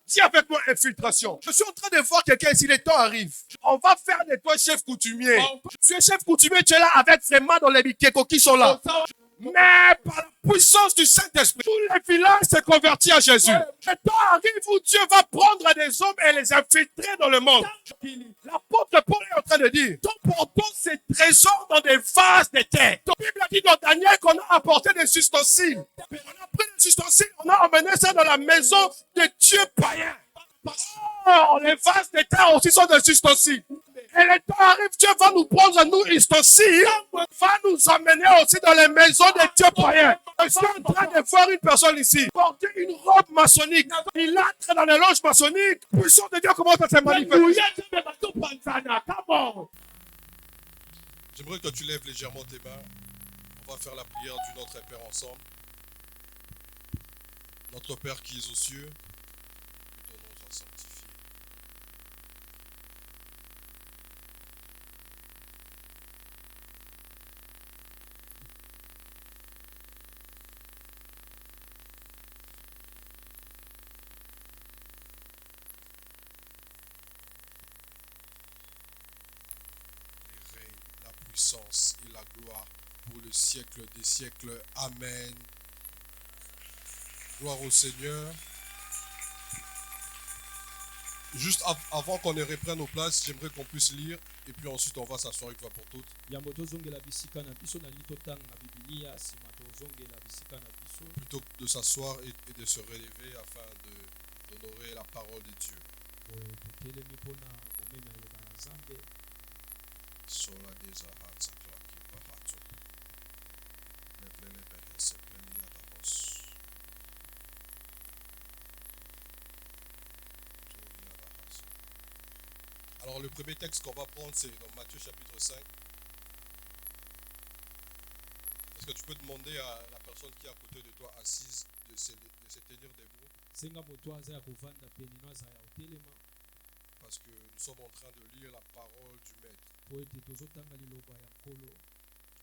Dis avec moi infiltration. Je suis en train de voir quelqu'un ici, le temps arrive. On va faire de toi chef coutumier. Tu es chef coutumier, tu es là avec vraiment dans les Mikeko qui sont là. Mais par la puissance du Saint-Esprit, tous les villages se convertissent à Jésus. Le temps arrive où Dieu va prendre des hommes et les infiltrer dans le monde. L'apôtre Paul est en train de dire, nous portons ces trésors dans des vases de terre. La Bible a dit dans Daniel qu'on a apporté des ustensiles. On a pris des ustensiles, on a emmené ça dans la maison de Dieu païen. Oh, les vases de terre aussi sont des ustensiles. Et le temps arrive, Dieu va nous prendre nous ustensiles, va nous amener aussi dans les maisons des dieux païens. Je suis en train de voir une personne ici porter une robe maçonnique. Il entre dans les loges maçonniques. Puissance de Dieu commence à se manifester. J'aimerais que tu lèves légèrement tes mains. On va faire la prière du Notre Père ensemble. Notre Père qui es aux cieux, que ton nom soit sanctifié. Les règnes, la puissance et la gloire pour le siècle des siècles. Amen. Gloire au Seigneur. Juste avant qu'on ne reprenne nos places, j'aimerais qu'on puisse lire et puis ensuite on va s'asseoir une fois pour toutes. Plutôt que de s'asseoir et de se relever afin d'honorer la parole de Dieu. Sola deza hatsa klaki pahato. Leplele bete sepleli yadahos. Alors le premier texte qu'on va prendre c'est dans Matthieu chapitre 5. Est-ce que tu peux demander à la personne qui est à côté de toi assise de se tenir debout? Parce que nous sommes en train de lire la parole du Maître.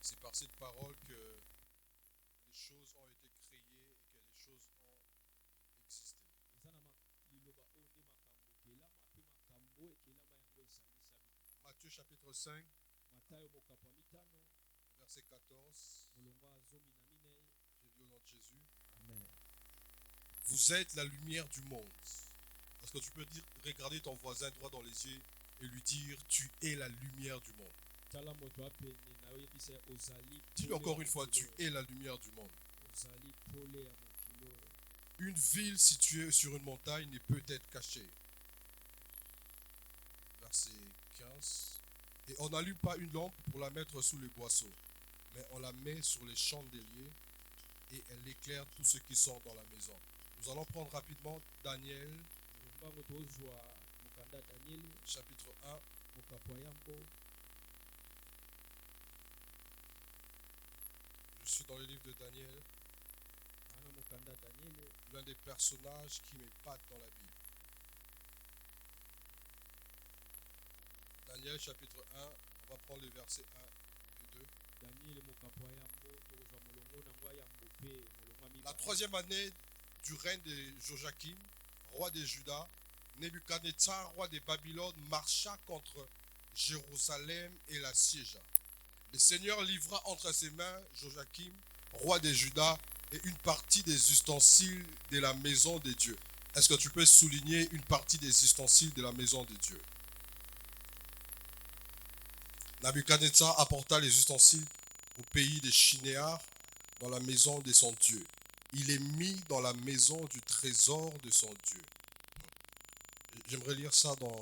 C'est par cette parole que les choses ont été créées et que les choses ont existé. Matthieu chapitre 5, verset 14. Je dis au nom de Jésus. Amen. Vous êtes la lumière du monde. Est-ce que tu peux regarder ton voisin droit dans les yeux et lui dire tu es la lumière du monde? Dis-lui encore une fois, tu es la lumière du monde. Une ville située sur une montagne ne peut être cachée. Verset 15. Et on n'allume pas une lampe pour la mettre sous les boisseaux, mais on la met sur les chandeliers et elle éclaire tous ceux qui sont dans la maison. Nous allons prendre rapidement Daniel, chapitre 1. Je suis dans le livre de Daniel. L'un des personnages qui m'épate dans la Bible. Daniel chapitre 1, on va prendre les versets 1 et 2. La troisième année du règne de Joachim, roi de Juda, Nebuchadnezzar, roi de Babylone, marcha contre Jérusalem et la siégea. Le Seigneur livra entre ses mains Joachim, roi de Juda, et une partie des ustensiles de la maison de Dieu. Est-ce que tu peux souligner une partie des ustensiles de la maison de Dieu? Nebuchadnezzar apporta les ustensiles au pays des Chinéars dans la maison de son Dieu. Il est mis dans la maison du trésor de son Dieu. J'aimerais lire ça dans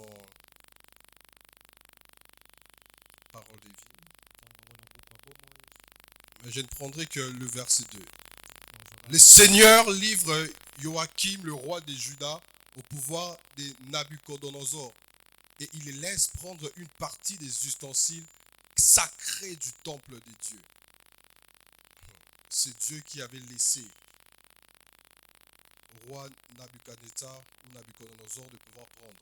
Parole de vie. Mais je ne prendrai que le verset 2. Le Seigneur livre Joachim, le roi de Juda, au pouvoir de Nabuchodonosor, et il les laisse prendre une partie des ustensiles sacrés du temple de Dieu. C'est Dieu qui avait laissé au roi Nabuchodonosor ou Nabuchodonosor de pouvoir prendre.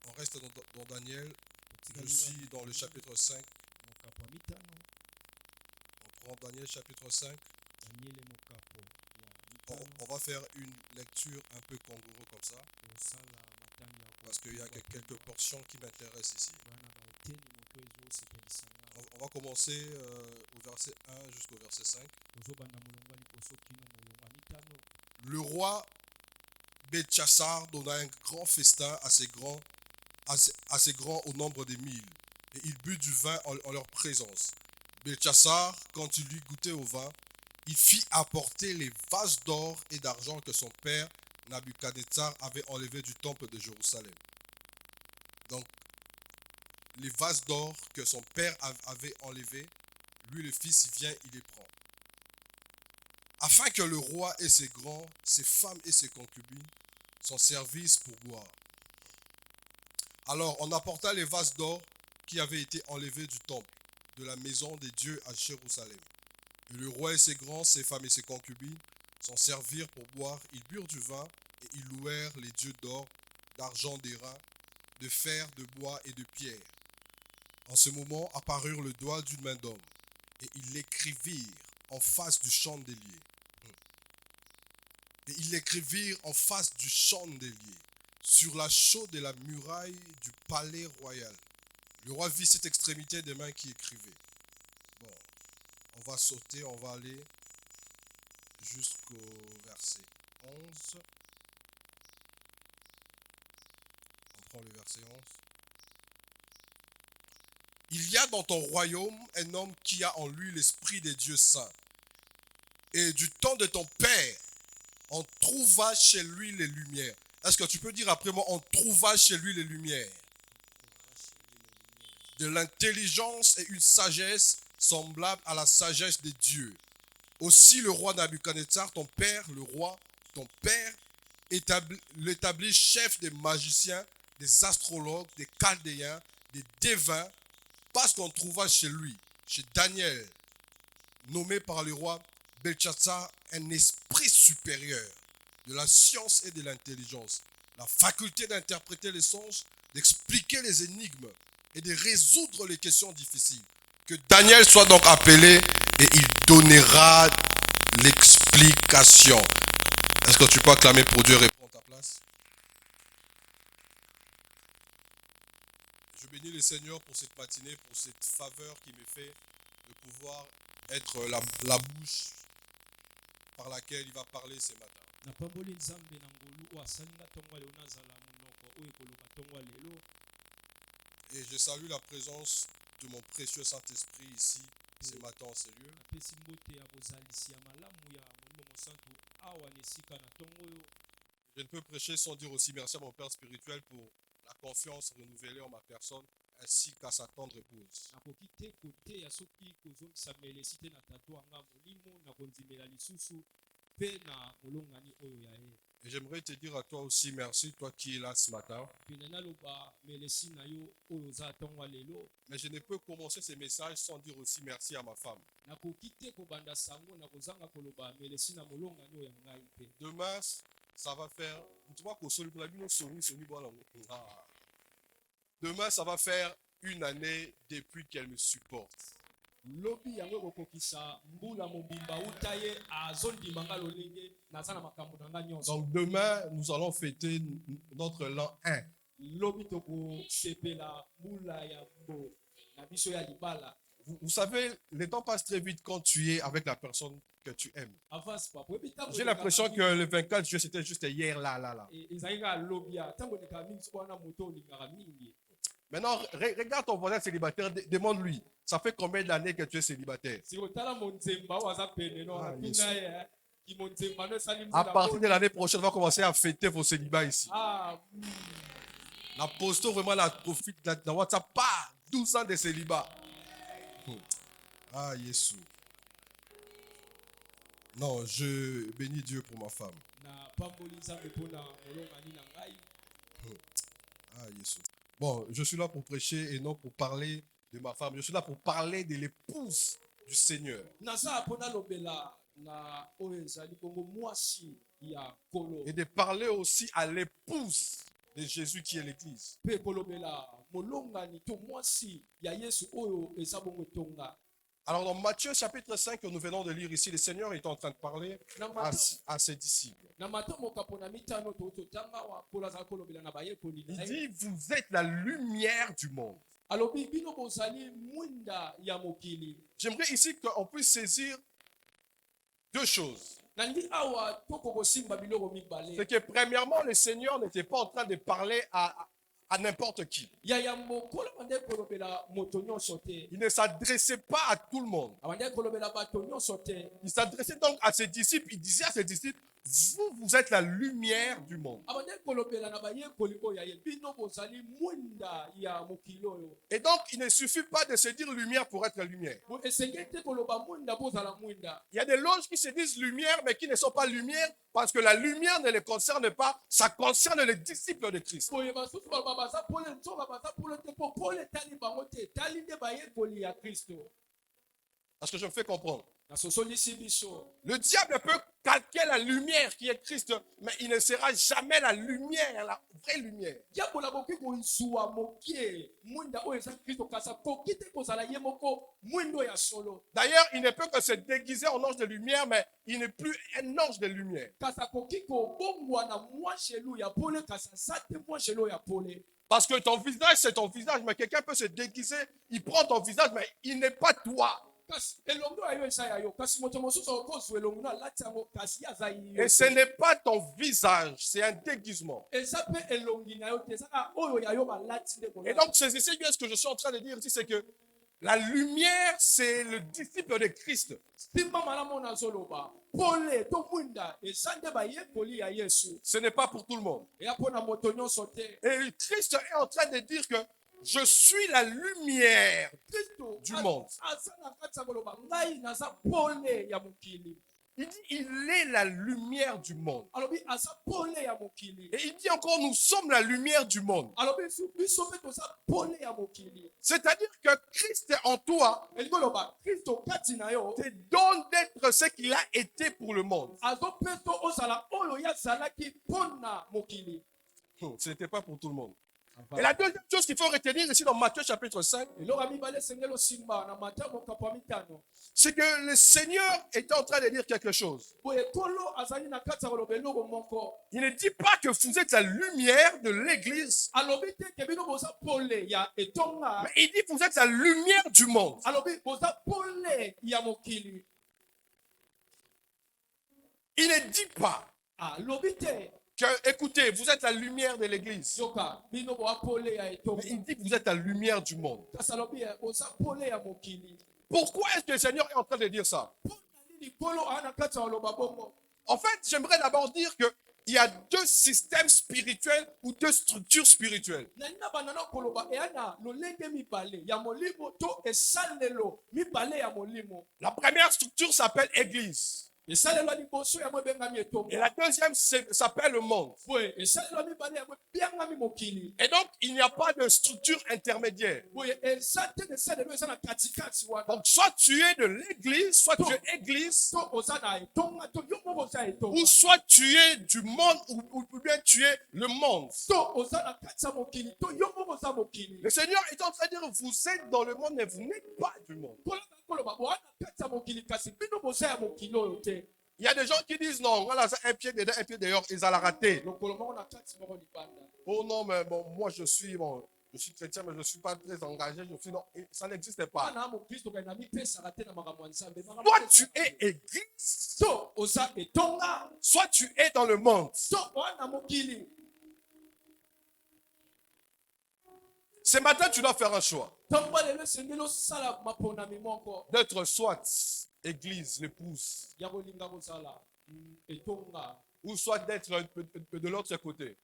On reste dans Daniel. Je suis dans le chapitre 5. On prend Daniel chapitre 5. On va faire une lecture un peu kangourou comme ça, parce qu'il y a quelques portions qui m'intéressent ici. On va commencer au verset 1 jusqu'au verset 5. Le roi Belchassar donna un grand festin à ses grands au nombre de 1000, et il but du vin en leur présence. Belchassar, quand il eut goûté au vin, il fit apporter les vases d'or et d'argent que son père Nabuchodonosor avait enlevés du temple de Jérusalem. Donc, les vases d'or que son père avait enlevés, lui le fils, il vient, il les prend. Afin que le roi et ses grands, ses femmes et ses concubines s'en servissent pour boire. Alors on apporta les vases d'or qui avaient été enlevés du temple, de la maison des dieux à Jérusalem. Et le roi et ses grands, ses femmes et ses concubines s'en servirent pour boire. Ils burent du vin et ils louèrent les dieux d'or, d'argent, d'airain, de fer, de bois et de pierre. En ce moment apparurent le doigt d'une main d'homme, et ils l'écrivirent en face du chandelier. Et ils l'écrivirent en face du chandelier, sur la chaude de la muraille du palais royal. Le roi vit cette extrémité des mains qui écrivaient. Bon, on va sauter, on va aller jusqu'au verset 11. On prend le verset 11. Il y a dans ton royaume un homme qui a en lui l'esprit des dieux saints. Et du temps de ton père, on trouva chez lui les lumières. Est-ce que tu peux dire après moi, on trouva chez lui les lumières? De l'intelligence et une sagesse semblable à la sagesse des dieux. Aussi le roi Nabuchodonosor, ton père, le roi, ton père, l'établit chef des magiciens, des astrologues, des chaldéens, des devins, parce qu'on trouva chez lui, chez Daniel, nommé par le roi Belchassar, un esprit supérieur de la science et de l'intelligence, la faculté d'interpréter les songes, d'expliquer les énigmes et de résoudre les questions difficiles. Que Daniel soit donc appelé et il donnera l'explication. Est-ce que tu peux acclamer pour Dieu, répondre à ta place? Je bénis le Seigneur pour cette matinée, pour cette faveur qui me fait de pouvoir être la bouche par laquelle il va parler ce matin. Et je salue la présence de mon précieux Saint-Esprit ici ce matin en ces lieux. Je ne peux prêcher sans dire aussi merci à mon Père spirituel pour la confiance renouvelée en ma personne ainsi qu'à sa tendre épouse. Et j'aimerais te dire à toi aussi merci, toi qui es là ce matin. Mais je ne peux commencer ces messages sans dire aussi merci à ma femme. Demain, ça va faire... Demain, ça va faire une année depuis qu'elle me supporte. Donc demain, nous allons fêter notre l'an 1. Vous savez, le temps passe très vite quand tu es avec la personne que tu aimes. J'ai l'impression que le 24 juillet, c'était juste hier, là. Maintenant, regarde ton voisin célibataire, demande-lui, ça fait combien d'années que tu es célibataire? À partir de l'année prochaine, on va commencer à fêter vos célibats ici. L'apostole vraiment la profite dans WhatsApp, pas 12 ans de célibat. Ah, Jésus. Non, je bénis Dieu pour ma femme. Ah, Jésus. Bon, je suis là pour prêcher et non pour parler de ma femme. Je suis là pour parler de l'épouse du Seigneur. Et de parler aussi à l'épouse de Jésus qui est l'Église. Alors dans Matthieu chapitre 5 que nous venons de lire ici, le Seigneur est en train de parler à ses disciples. Il dit, vous êtes la lumière du monde. J'aimerais ici qu'on puisse saisir deux choses. C'est que premièrement, le Seigneur n'était pas en train de parler à n'importe qui. Il ne s'adressait pas à tout le monde. Il s'adressait donc à ses disciples. Il disait à ses disciples, vous êtes la lumière du monde. Et donc, il ne suffit pas de se dire lumière pour être lumière. Il y a des loges qui se disent lumière, mais qui ne sont pas lumière, parce que la lumière ne les concerne pas, ça concerne les disciples de Christ. Est-ce que je me fais comprendre? Le diable peut calquer la lumière qui est Christ, mais il ne sera jamais la lumière, la vraie lumière. D'ailleurs, il ne peut que se déguiser en ange de lumière, mais il n'est plus un ange de lumière. Parce que ton visage, c'est ton visage, mais quelqu'un peut se déguiser, il prend ton visage, mais il n'est pas toi. Et ce n'est pas ton visage, c'est un déguisement. Et donc, c'est ici ce que je suis en train de dire ici, c'est que la lumière, c'est le disciple de Christ. Ce n'est pas pour tout le monde. Et Christ est en train de dire que je suis la lumière du monde. Il dit, il est la lumière du monde. Et il dit encore, nous sommes la lumière du monde. C'est-à-dire que Christ est en toi te donne d'être ce qu'il a été pour le monde. Ce n'était pas pour tout le monde. Et la deuxième chose qu'il faut retenir ici dans Matthieu chapitre 5, c'est que le Seigneur est en train de dire quelque chose. Il ne dit pas que vous êtes la lumière de l'église, mais il dit que vous êtes la lumière du monde. Il ne dit pas que, écoutez, vous êtes la lumière de l'église. Mais il dit que vous êtes la lumière du monde. Pourquoi est-ce que le Seigneur est en train de dire ça? En fait, j'aimerais d'abord dire qu'il y a deux systèmes spirituels ou deux structures spirituelles. La première structure s'appelle Église. Et la deuxième s'appelle le monde. Et donc, il n'y a pas de structure intermédiaire. Donc, soit tu es de l'église, soit tu es église, ou soit tu es du monde, ou bien tu es le monde. Le Seigneur est en train de dire, vous êtes dans le monde, mais vous n'êtes pas du monde. Il y a des gens qui disent non, voilà, un pied dedans, un pied dehors, ils allaient rater. Oh non, mais bon, moi je suis chrétien, mais je ne suis pas très engagé. Non, ça n'existe pas. Soit tu es église, soit tu es dans le monde. Ce matin, tu dois faire un choix. D'être soit église, l'épouse, ou soit d'être de l'autre côté.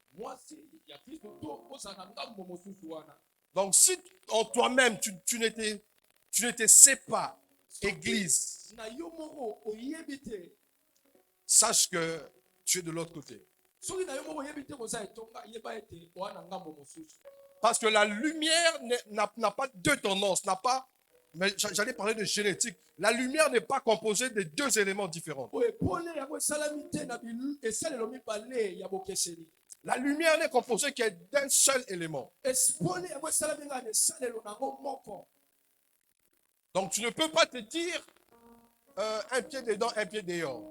Donc, si en toi-même, tu ne sais pas église, sache que tu es de l'autre côté. Parce que la lumière n'a pas deux tendances, mais j'allais parler de génétique. La lumière n'est pas composée de deux éléments différents. La lumière n'est composée que d'un seul élément. Donc tu ne peux pas te dire un pied dedans, un pied dehors.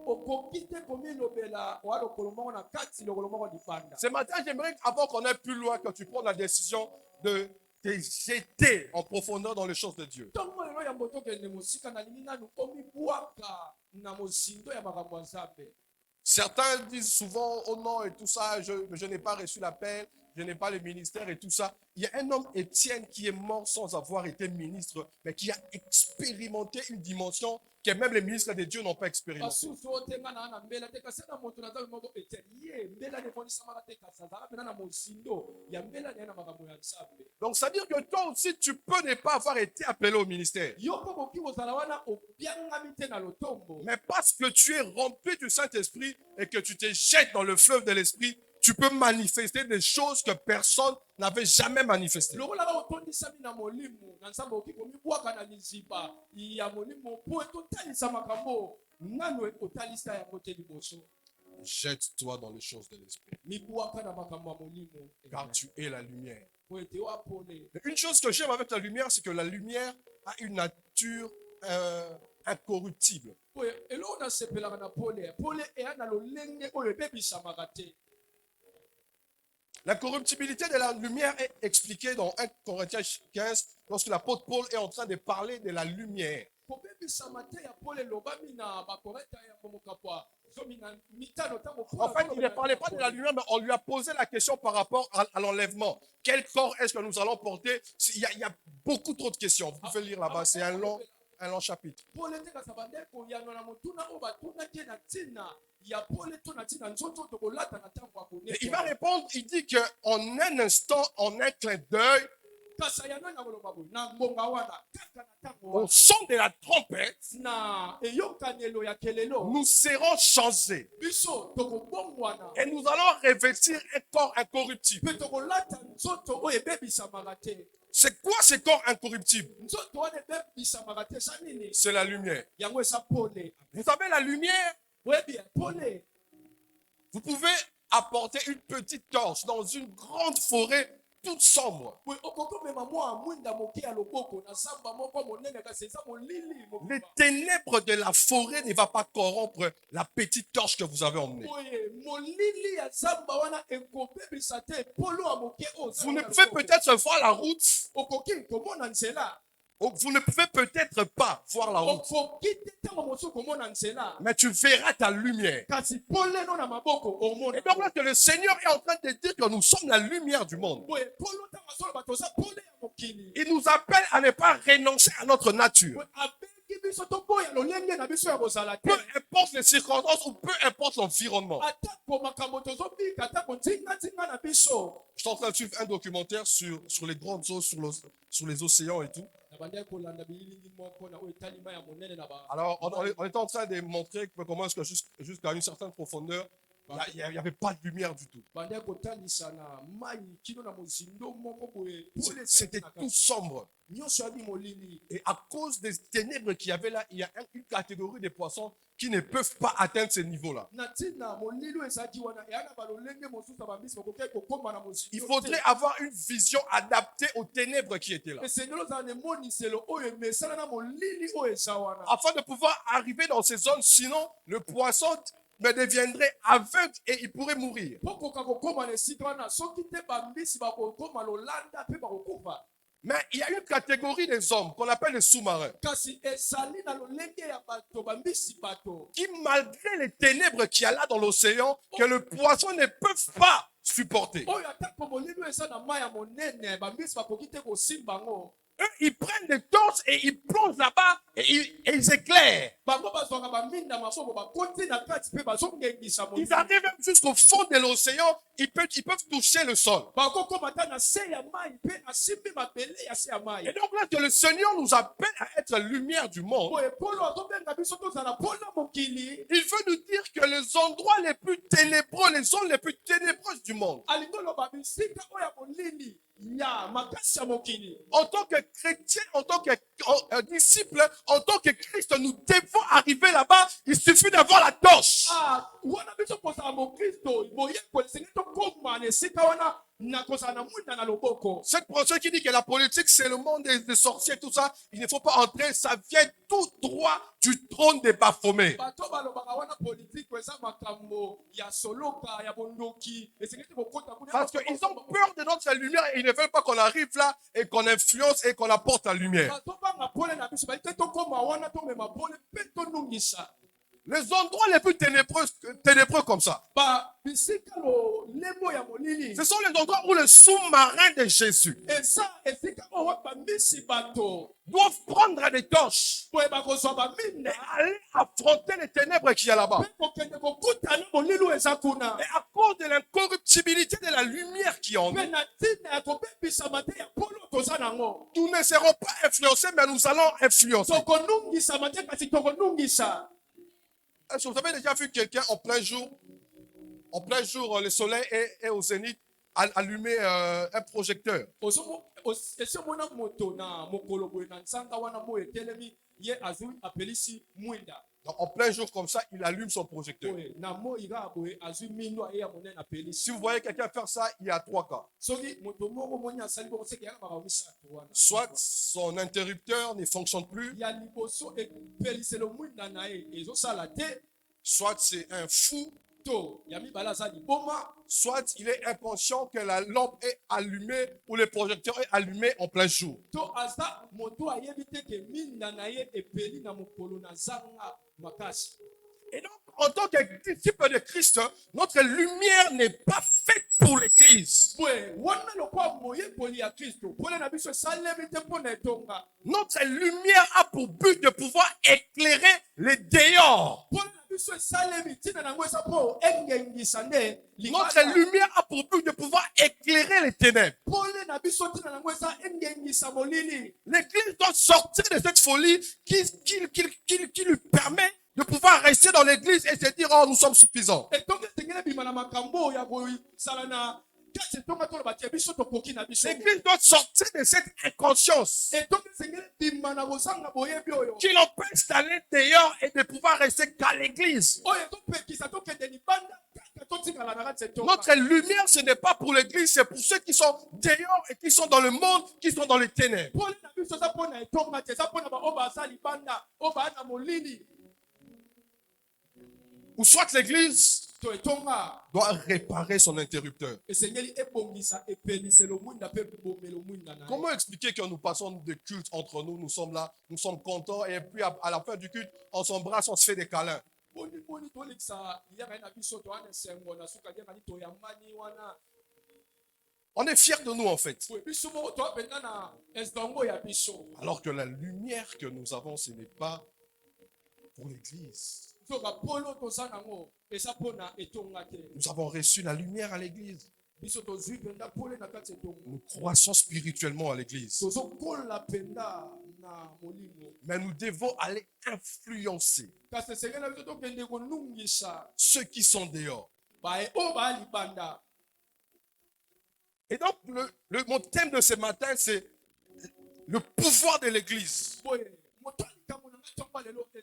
Ce matin, j'aimerais, avant qu'on aille plus loin, que tu prennes la décision de te jeter en profondeur dans les choses de Dieu. Certains disent souvent, oh non, et tout ça, je n'ai pas reçu l'appel, je n'ai pas le ministère et tout ça. Il y a un homme, Étienne, qui est mort sans avoir été ministre, mais qui a expérimenté une dimension que même les ministres de Dieu n'ont pas expérimenté. Donc, ça veut dire que toi aussi, tu peux ne pas avoir été appelé au ministère. Mais parce que tu es rempli du Saint-Esprit et que tu te jettes dans le fleuve de l'Esprit, tu peux manifester des choses que personne n'avait jamais manifestées. Jette-toi dans les choses de l'Esprit, car tu es la lumière. Mais une chose que j'aime avec la lumière, c'est que la lumière a une nature incorruptible. La corruptibilité de la lumière est expliquée dans 1 Corinthiens 15, lorsque l'apôtre Paul est en train de parler de la lumière. En fait, il ne parlait pas de la lumière, mais on lui a posé la question par rapport à l'enlèvement. Quel corps est-ce que nous allons porter? Il y a beaucoup trop de questions. Vous pouvez lire là-bas, c'est un long chapitre. Et il va répondre, il dit qu'en un instant, en un clin d'œil, au son de la trompette, nous serons changés. Et nous allons revêtir un corps incorruptible. C'est quoi ce corps incorruptible? C'est la lumière. Vous savez, la lumière, vous pouvez apporter une petite torche dans une grande forêt toute sombre. Les ténèbres de la forêt ne vont pas corrompre la petite torche que vous avez emmenée. Vous ne pouvez peut-être voir la route. Vous ne pouvez peut-être pas voir la route, mais tu verras ta lumière. Et donc là que le Seigneur est en train de dire que nous sommes la lumière du monde. Il nous appelle à ne pas renoncer à notre nature. Peu importe les circonstances ou peu importe l'environnement. Je suis en train de suivre un documentaire sur les grandes eaux, sur les océans et tout. Alors, on est en train de montrer comment est-ce que jusqu'à une certaine profondeur, il n'y avait pas de lumière du tout. C'était tout sombre. Et à cause des ténèbres qu'il y avait là, il y a une catégorie de poissons qui ne peuvent pas atteindre ce niveau-là. Il faudrait avoir une vision adaptée aux ténèbres qui étaient là. Afin de pouvoir arriver dans ces zones, sinon le poisson deviendrait aveugle et il pourrait mourir. Mais il y a une catégorie des hommes qu'on appelle les sous-marins qui, malgré les ténèbres qu'il y a là dans l'océan, que le poisson ne peut pas supporter. Eux, ils prennent des torches et ils plongent là-bas et ils éclairent. Ils arrivent même jusqu'au fond de l'océan, ils peuvent toucher le sol. Et donc là que le Seigneur nous appelle à être la lumière du monde, il veut nous dire que les endroits les plus ténébreux, les zones les plus ténébreuses du monde, en tant que chrétien, en tant que disciple, en tant que Christ, nous devons arriver là-bas. Il suffit d'avoir la torche. Cette pensée qui dit que la politique, c'est le monde des sorciers, tout ça, il ne faut pas entrer, ça vient tout droit du trône des Baphomet. Parce qu'ils ont peur de notre lumière et ils ne veulent pas qu'on arrive là et qu'on influence et qu'on apporte la lumière. Les endroits les plus ténébreux comme ça, ce sont les endroits où les sous-marins de Jésus doivent prendre des torches et aller affronter les ténèbres qu'il y a là-bas. Et à cause de l'incorruptibilité de la lumière qui est en nous, nous ne serons pas influencés, mais nous allons influencer. Est-ce que vous avez déjà vu quelqu'un en plein jour, le soleil est au zénith, allumer un projecteur? Donc, en plein jour comme ça, il allume son projecteur. Si vous voyez quelqu'un faire ça, il y a 3 cas. Soit son interrupteur ne fonctionne plus, soit c'est un fou, soit il est inconscient que la lampe est allumée ou le projecteur est allumé en plein jour. Et donc, en tant que disciple de Christ, notre lumière n'est pas faite pour l'église. Notre lumière a pour but de pouvoir éclairer les dehors. Notre lumière a pour but de pouvoir éclairer les ténèbres. L'église doit sortir de cette folie qui lui permet de pouvoir rester dans l'église et se dire, oh, nous sommes suffisants. L'église doit sortir de cette inconscience qui l'empêche d'aller dehors et de pouvoir rester qu'à l'église. Notre lumière, ce n'est pas pour l'église, c'est pour ceux qui sont dehors et qui sont dans le monde, qui sont dans les ténèbres. Ou soit l'église doit réparer son interrupteur. Comment expliquer que nous passons de culte entre nous, nous sommes là, nous sommes contents et puis à la fin du culte, on s'embrasse, on se fait des câlins. On est fiers de nous en fait. Alors que la lumière que nous avons, ce n'est pas pour l'église. Nous avons reçu la lumière à l'église. Nous croissons spirituellement à l'église. Mais nous devons aller influencer ceux qui sont dehors. Et donc, mon thème de ce matin, c'est le pouvoir de l'église.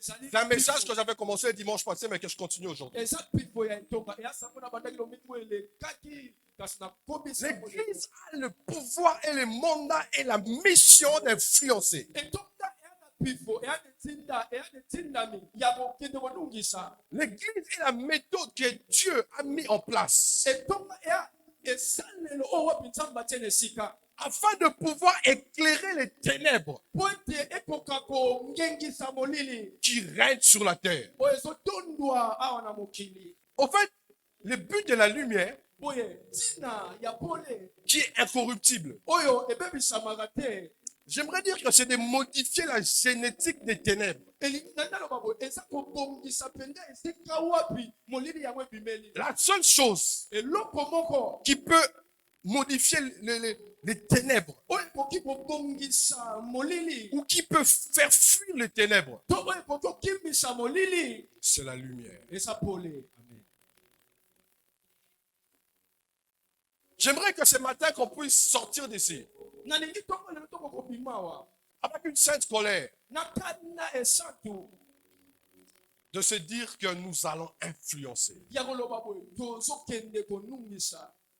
C'est un message que j'avais commencé le dimanche passé, mais que je continue aujourd'hui. L'église a le pouvoir et le mandat et la mission d'influencer. L'église est la méthode que Dieu a mis en place afin de pouvoir éclairer les ténèbres qui règnent sur la terre. En fait, le but de la lumière, qui est incorruptible, j'aimerais dire que c'est de modifier la génétique des ténèbres. La seule chose qui peut modifier les ténèbres ou qui peut faire fuir les ténèbres, c'est la lumière. J'aimerais que ce matin qu'on puisse sortir d'ici avec une sainte colère de se dire que nous allons influencer.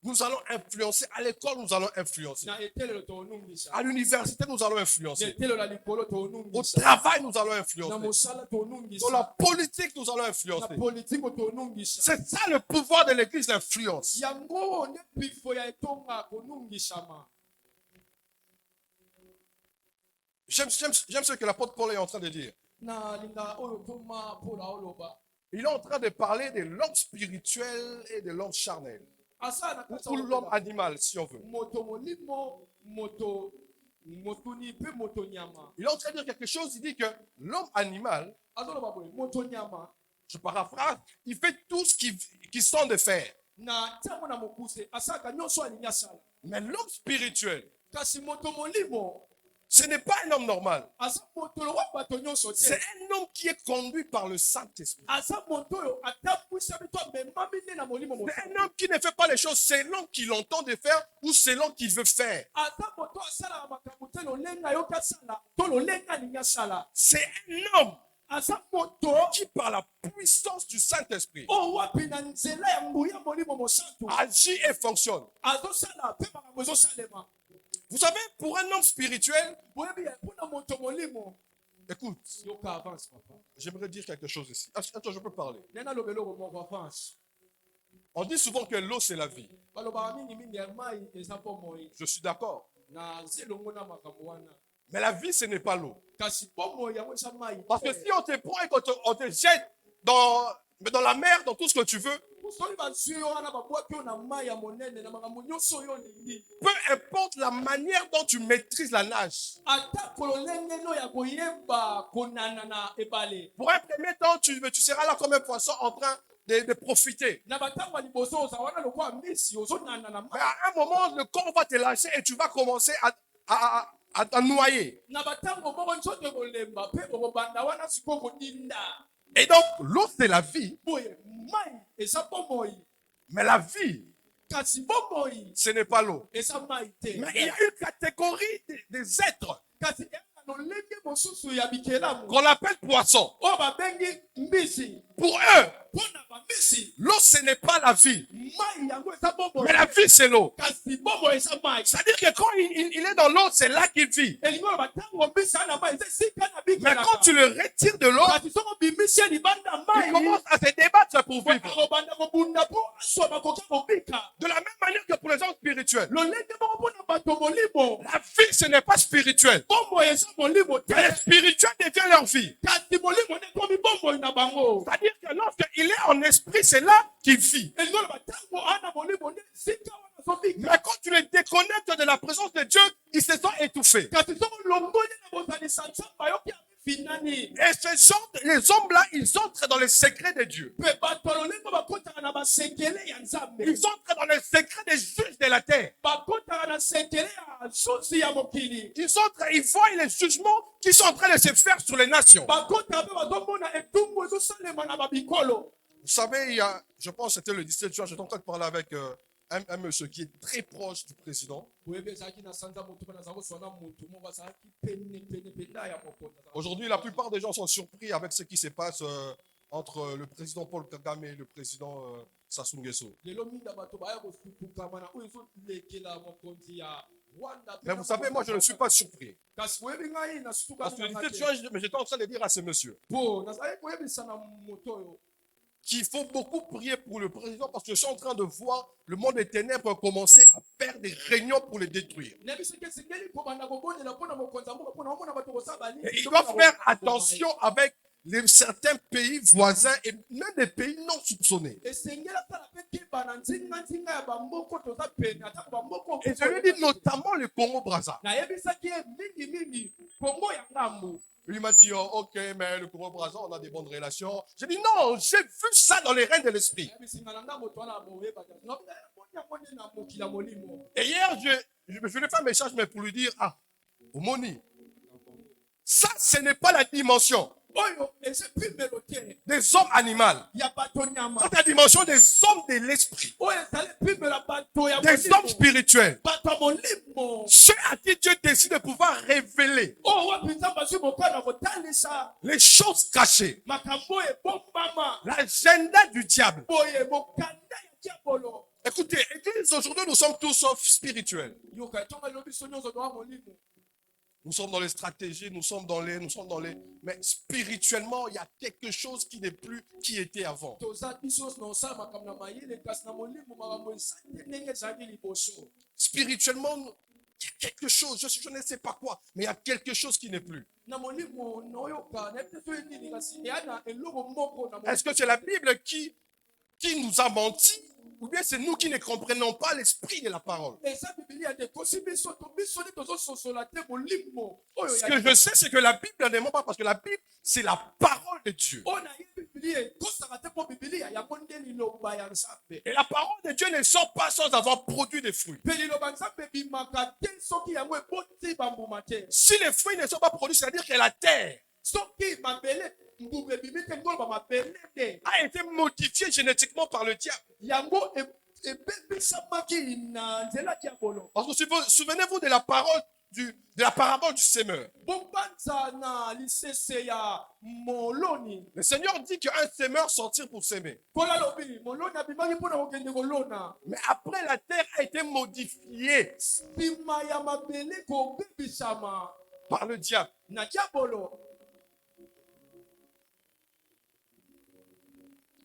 Nous allons influencer. À l'école, nous allons influencer. na etelelo tonungisa À l'université, nous allons influencer. netelo la likolo Au tonungisa travail, nous allons na influencer. mosala Dans la tonungisa politique, nous allons na influencer. politiko tonungisa C'est ça le pouvoir de l'église, l'influence. yango nde pifo ya etonga konungisama. J'aime ce que l'apôtre Paul est en train de dire. na linga oyo toma mpola oloba Il est en train de parler de l'homme spirituel et de l'homme charnel. asa na kati Ou l'homme animal, si on veut. moto molimo moto motuni mpe moto nyama Il est en train de dire quelque chose. Il dit que l'homme animal, azoloba boye moto nyama je paraphrase, il fait tout ce qu'il sent de faire. na ntango na mokuse asalaka nyonso alingi asala. Mais l'homme spirituel, Kasi moto molimo ce n'est pas un homme normal. aza moto lowa bato nyonso te. C'est un homme qui est conduit par le Saint-Esprit. Aza moto oyo atambwisa biso amemami nde na molimo C'est moto. un homme qui ne fait pas les choses selon qu'il entend de faire ou selon qu'il veut faire. Aza moto asalaka makambo te lolenge ayoki asala to lolenge alingi asala. C'est un homme Aza moto qui, par la puissance du Saint-Esprit, oyo wapi na nzela ya nguya molimo mosantu agit et fonctionne. azosala mpe makambo ezosalema. Vous savez, pour un homme spirituel, Boyebi ya mpona moto molimo écoute, yoka avance papa. j'aimerais dire quelque chose ici. Attends, je peux parler. Nena lobeloko moko avance. On dit souvent que l'eau, c'est la vie. Balobaka mingimingi ya mai eza bomoi Je suis d'accord. na zelongo na makambo wana. Mais la vie, ce n'est pas l'eau. Kasi bomoi yango eza mai. Parce que si on te prend et qu'on te jette dans la mer, dans tout ce que tu veux, soki bazwi yo wana babwaki yo na mai ya monene na makambo nyonso oyo olingi peu importe la manière dont tu maîtrises la nage. ata kololenge no ya koyeba konana na ebale Pour un premier temps, tu seras là comme un poisson en train de profiter. na batango ya liboso oza wana lokola mbisi ozonana na Mais mai à un moment, le corps va te lâcher et tu vas commencer à noyer. na batango moko nzoto ekolemba mpe okobanda wana sikoyo kodinda. Et donc, l'eau, c'est la vie. Boye mai eza bomoi Mais la vie, kasi bomoi ce n'est pas l'eau. eza mai te. Mais il y a une catégorie des êtres kasi eza na lolenge mosusu ya bikelamu qu'on appelle poissons. oyo babengi mbisi. Pour eux, mpona bambisi l'eau, ce n'est pas la vie. mai yango eza bomoi Mais la vie, c'est l'eau. kasi bomoi eza mai. C'est-à-dire que quand il est dans l'eau, c'est là qu'il vit. elingi oloba ntango mbisi ana mai eza esika na Mais bikelaka. quand tu le retires de l'eau, kasi soko bimisi ya libanda il commence mai à se débattre pour vivre. akobanda kobunda mpo aswa bakoki kobika. De la même manière que pour les hommes spirituels. lolenge moko mpona bato molimo La vie, ce n'est pas spirituel. bomoi eza molimo te. Mais le spirituel devient leur vie. kasi molimo nde ekomi bomoi na bango. C'est-à-dire que lorsqu'il est en esprit, c'est là qu'il vit. elingi oloba ntango ana molimo nde esika wana azobika. Mais quand tu le déconnectes de la présence de Dieu, il se sent étouffé. kasi soko longoli na bozalisa nzambe ayoki afinani. Et les hommes-là, ils entrent dans les secrets de Dieu. mpe bato lolenge bakotaka na basekele ya nzambe. Ils entrent dans les secrets des juges de la terre. bakotaka na sekele ya susi ya mokili. Ils entrent, ils voient les jugements qui sont en train de se faire sur les nations. bakotaka mpe bazomona etumbu ezosalema na babikolo. Vous savez, je pense que c'était le 17 juin, j'étais en train de parler avec un monsieur qui est très proche du président. boyebi ezalaki na sanza motu mpe naza koswana motu moko azalaki pene pena ya mokonzi. Aujourd'hui, la plupart des gens sont surpris avec ce qui se passe entre le président Paul Kagame et le président Sassou Nguesso. lelo mingi bato baya kosupukama na oyo ezolekela mokonzi ya rwanda. Mais vous savez, moi, je ne suis pas surpris. kasi boyebi ngai Parce que le 17 nasupukama juin, j'étais en train de dire à ce monsieur po nazalaki koyebisa na moto oyo qu'il faut beaucoup prier pour le président parce que je suis en train de voir le monde des ténèbres commencer à faire des réunions pour le détruire. nayebisaki esengeli kobanda kobondela mpona mokonzi ya mboka mpona omona bato kosala Et il doit faire attention avec certains pays voisins et même des pays non soupçonnés. esengeli atala mpe keba na nzinga ya bamboko toza pene atako bamboko. Et je lui dis notamment le Congo-Brazza. nayebisaki ye mingi kongo ya ngambu. Il m'a dit, oh, ok, mais le Congo-Brazza, on a des bonnes relations. J'ai dit, non, j'ai vu ça dans les règnes de l'esprit. Et hier, je lui ai fait un message, mais pour lui dire, ah, Omoni, ça, ce n'est pas la dimension des hommes animaux. C'est la dimension des hommes de l'esprit. Des hommes spirituels. Ceux à qui Dieu décide de pouvoir révéler les choses cachées. L'agenda du diable. Écoutez, l'église, aujourd'hui, nous sommes tous sauf spirituels. yoka etonga lobi so nyonso toa molimo Nous sommes dans les stratégies, nous sommes dans les... Mais spirituellement, il y a quelque chose qui n'est plus qui était avant. toza biso na osala makambo na mayele kasi na molimo makambo esali te ndenge ezalaki liboso Spirituellement, il y a quelque chose, je ne sais pas quoi, mais il y a quelque chose qui n'est plus. na molimo naoyoka nayebi te soki nini kasi eya na eloko moko na Est-ce que c'est la Bible qui nous a menti? Ou bien c'est nous qui ne comprenons pas l'esprit de la parole? eza bibilia te kosi biso nde tozososola te molimo oyo Ce que je sais, c'est que la Bible ne ment pas, parce que la Bible, c'est la parole de Dieu. oyo nayebi bibilia ekosaka te mpo bibilia yango nde liloba ya nzambe Et la parole de Dieu ne sort pas sans avoir produit des fruits. mpe liloba nzambe ebimaka te soki yango eboti bambuma te Si les fruits ne sont pas produits, c'est-à-dire que la terre soki mabele nguba ebimi te ngoloba mabele te a été modifiée génétiquement par le diable. yango ebebisamaki na nzela diabolo Parce que souvenez-vous de la parabole du semeur. bobanza na lisese ya moloni Le Seigneur dit qu'un semeur sortit pour s'aimer. kola lobi moloni abimaki mpona kokende kolona Mais après, la terre a été modifiée nsima ya mabele kobebisama par le diable. na diabolo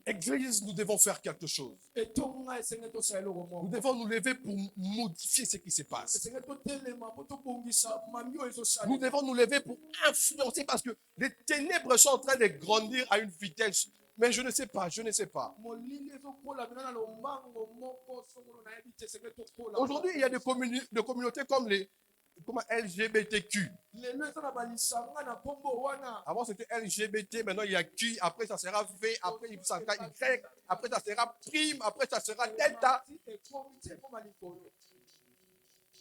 Église, nous devons faire quelque chose. etonga esengeli tosala eloko Nous moko devons nous lever pour modifier ce qui se passe. esengeli totelema mpo tobongisa mami oyo Nous ezosala devons nous lever pour influencer parce que les ténèbres sont en train de grandir à une vitesse. Mais je ne sais pas, je ne sais pas. molili ezokola bina na lombango moko songolo nayebi te esengeli tokola Aujourd'hui, il y a des communautés comme LGBTQ. lelo eza na balisanga na nkombo wana Avant, c'était LGBT, maintenant il y a Q, après ça sera V, après ça sera Y, après ça sera prime, après ça sera delta. ekomi te ekoma likolo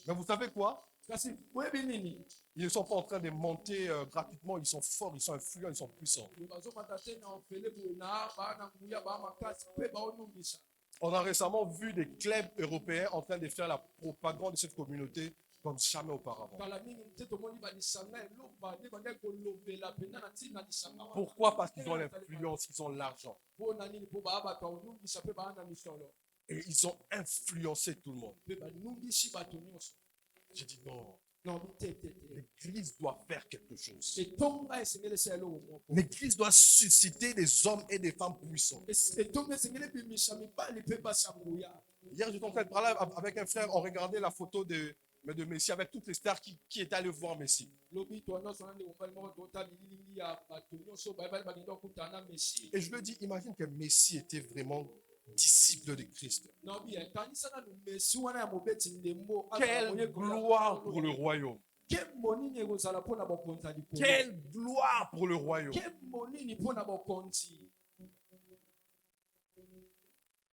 Mais vous savez quoi? kasi boyebi nini Ils ne sont pas en train de monter gratuitement, ils sont forts, ils sont influents, ils sont puissants. bazomata te na ofele boye na baa na nguya baa makasi mpe baonungisa On a récemment vu des clubs européens en train de faire la propagande de cette communauté comme jamais auparavant. kala mingi te tomoni balisanga eloba nde bandaki kolobela mpena na ntina na lisanga wana Pourquoi? Parce qu'ils ont l'influence, ils ont l'argent. mpona nini mpo baa bato aonungisa mpe baa na misolo Et ils ont influencé tout le monde. mpe banungisi bato nyonso J'ai dit non, nobi te te te l'Église doit faire quelque chose. etonga esengeli esala eloko moko L'Église doit susciter des hommes et des femmes puissants. etonga esengeli ebimisa mibali mpe basanguya Hier, j'étais en train de parler avec un frère, on regardait la photo de Messi avec toutes les stars qui étaient allées voir Messi. lobi to nyonso na ndeko mobali moko tota bililingi ya bato nyonso bayebali bakende kokutana na messi Et je lui dis, imagine que Messi était vraiment disciple de Christ. naobi ekanisa nanu messi wana ya mobeti ndembo Quelle gloire pour le royaume. nkembo nini ekozala mpona bokonzi likolo Quelle gloire pour le royaume. nkembo nini mpona bokonzi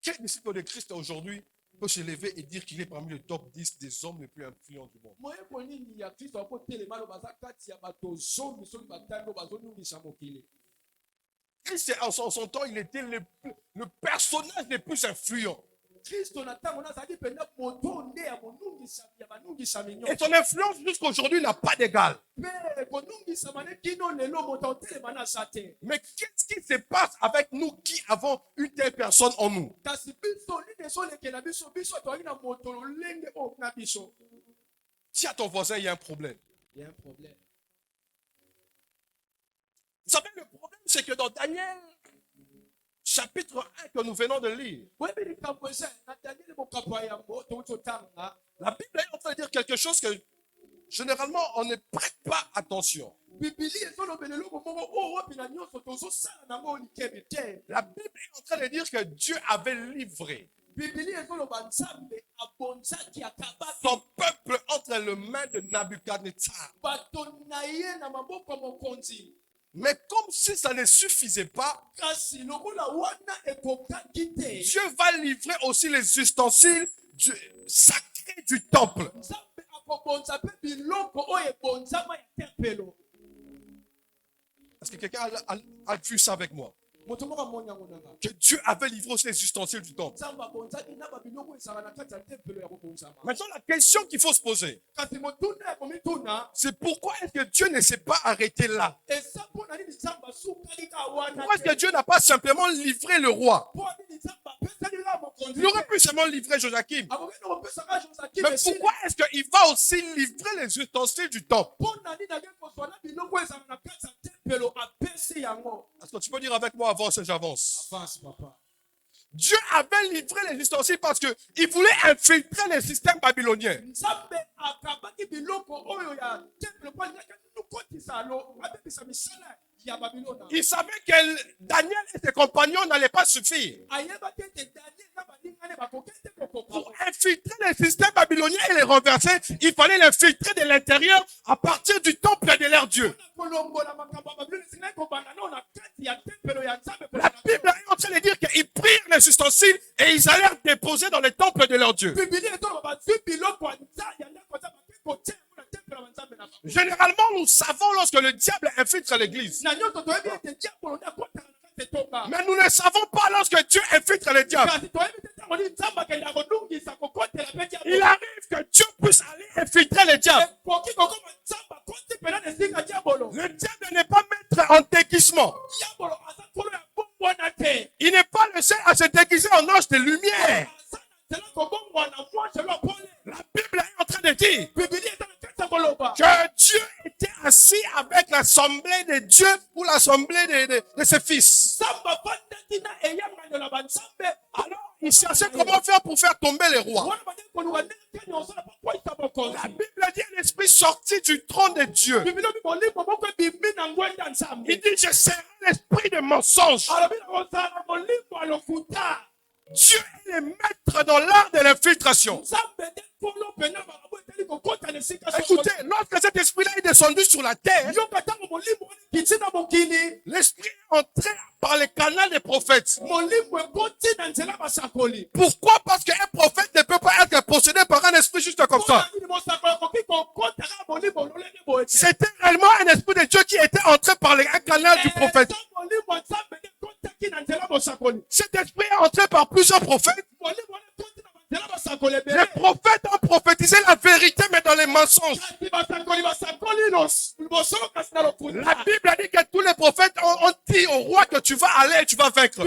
Quel disciple de Christ aujourd'hui peut se lever et dire qu'il est parmi le top 10 des hommes les plus influents du monde? moyebo nini ya kristo akotelema alo baza kati ya bato zomi soki batando bazonungisa mokili Et c'est en son temps, il était le personnage le plus influent. kristo na ntango nazalaki mpenza moto nde ya banungisami Et nyonso son influence jusqu'à aujourd'hui n'a pas d'égal. mpe konungisama ne kino lelo moto aotelema na sa te Mais qu'est-ce qui se passe avec nous qui avons une telle personne en nous? kasi biso nini ezolekela biso biso toyaki na moto lolenge oyo na biso Si à ton voisin, il y a un problème. y a un problème Vous savez, le problème, c'est que dans Daniel, chapitre 1 que nous venons de lire, boyebi likambo eza na daniele mokambo ya yango touti otanga la Bible est en train de dire quelque chose que généralement on ne prête pas attention. bibili ezolobela eloko moko oyo wapi na nyonso tozosala nango likebi te La Bible est en train de dire que Dieu avait livré bibili ezoloba nzambe abonzaki akabaki son peuple entre les mains de Nabuchodonosor. bato na ye na maboko ya mokonzi Mais comme si ça ne suffisait pas, kasi lokola wana ekokaki te Dieu va livrer aussi les ustensiles sacrés du temple. nzambe akobonza mpe biloko oyo ebonzama ya tempelo Est-ce que quelqu'un a vu ça avec moi? moto moko amoni yango nanga Que Dieu avait livré aussi les ustensiles du temple. nzambe abonzaki na babiloko ezala na kati ya tempelo ya kobonzama Maintenant, la question qu'il faut se poser, kasi motuna ya komituna c'est pourquoi est-ce que Dieu ne s'est pas arrêté là? eza mpo na nini nzambe asukaki ka wana Pourquoi est-ce que Dieu n'a pas simplement livré le roi? mpo nini nzambe Il aurait pu seulement livrer Joachim. Mais pourquoi est-ce qu'il va aussi livrer les ustensiles du temple? Est-ce que tu peux dire avec moi avance et j'avance? Avance, papa. Dieu avait livré les ustensiles parce qu'il voulait infiltrer les systèmes babyloniens. Il savait que Daniel et ses compagnons n'allaient pas suffire pour infiltrer les systèmes babyloniens et les renverser. Il fallait l'infiltrer de l'intérieur à partir du temple de leur Dieu. La Bible est en train de dire qu'ils prirent les ustensiles et ils allèrent déposer dans le temple de leur Dieu. Généralement, nous savons lorsque le diable infiltre l'église. Mais nous ne savons pas lorsque Dieu infiltre le diable. Il arrive que Dieu puisse aller infiltrer le diable. Le diable n'est pas maître en déguisement. Il n'est pas le seul à se déguiser en ange de lumière. La Bible est en train de dire que Dieu était assis avec l'assemblée de Dieu ou l'assemblée de ses fils. Alors, il cherchait comment faire pour faire tomber les rois. La Bible dit un esprit sorti du trône de Dieu. Il dit, je serai l'esprit de mensonge. Dieu est le maître dans l'art de l'infiltration. Écoutez, lorsque cet esprit-là est descendu sur la terre, l'esprit est entré par le canal des prophètes. Pourquoi? Parce qu'un prophète ne peut pas être possédé par un esprit juste comme ça. C'était réellement un esprit de Dieu qui était entré par un canal du prophète. Cet esprit est entré par plusieurs prophètes. Les prophètes ont prophétisé la vérité, mais dans les mensonges. La Bible a dit que tous les prophètes ont dit au roi que tu vas aller et tu vas vaincre.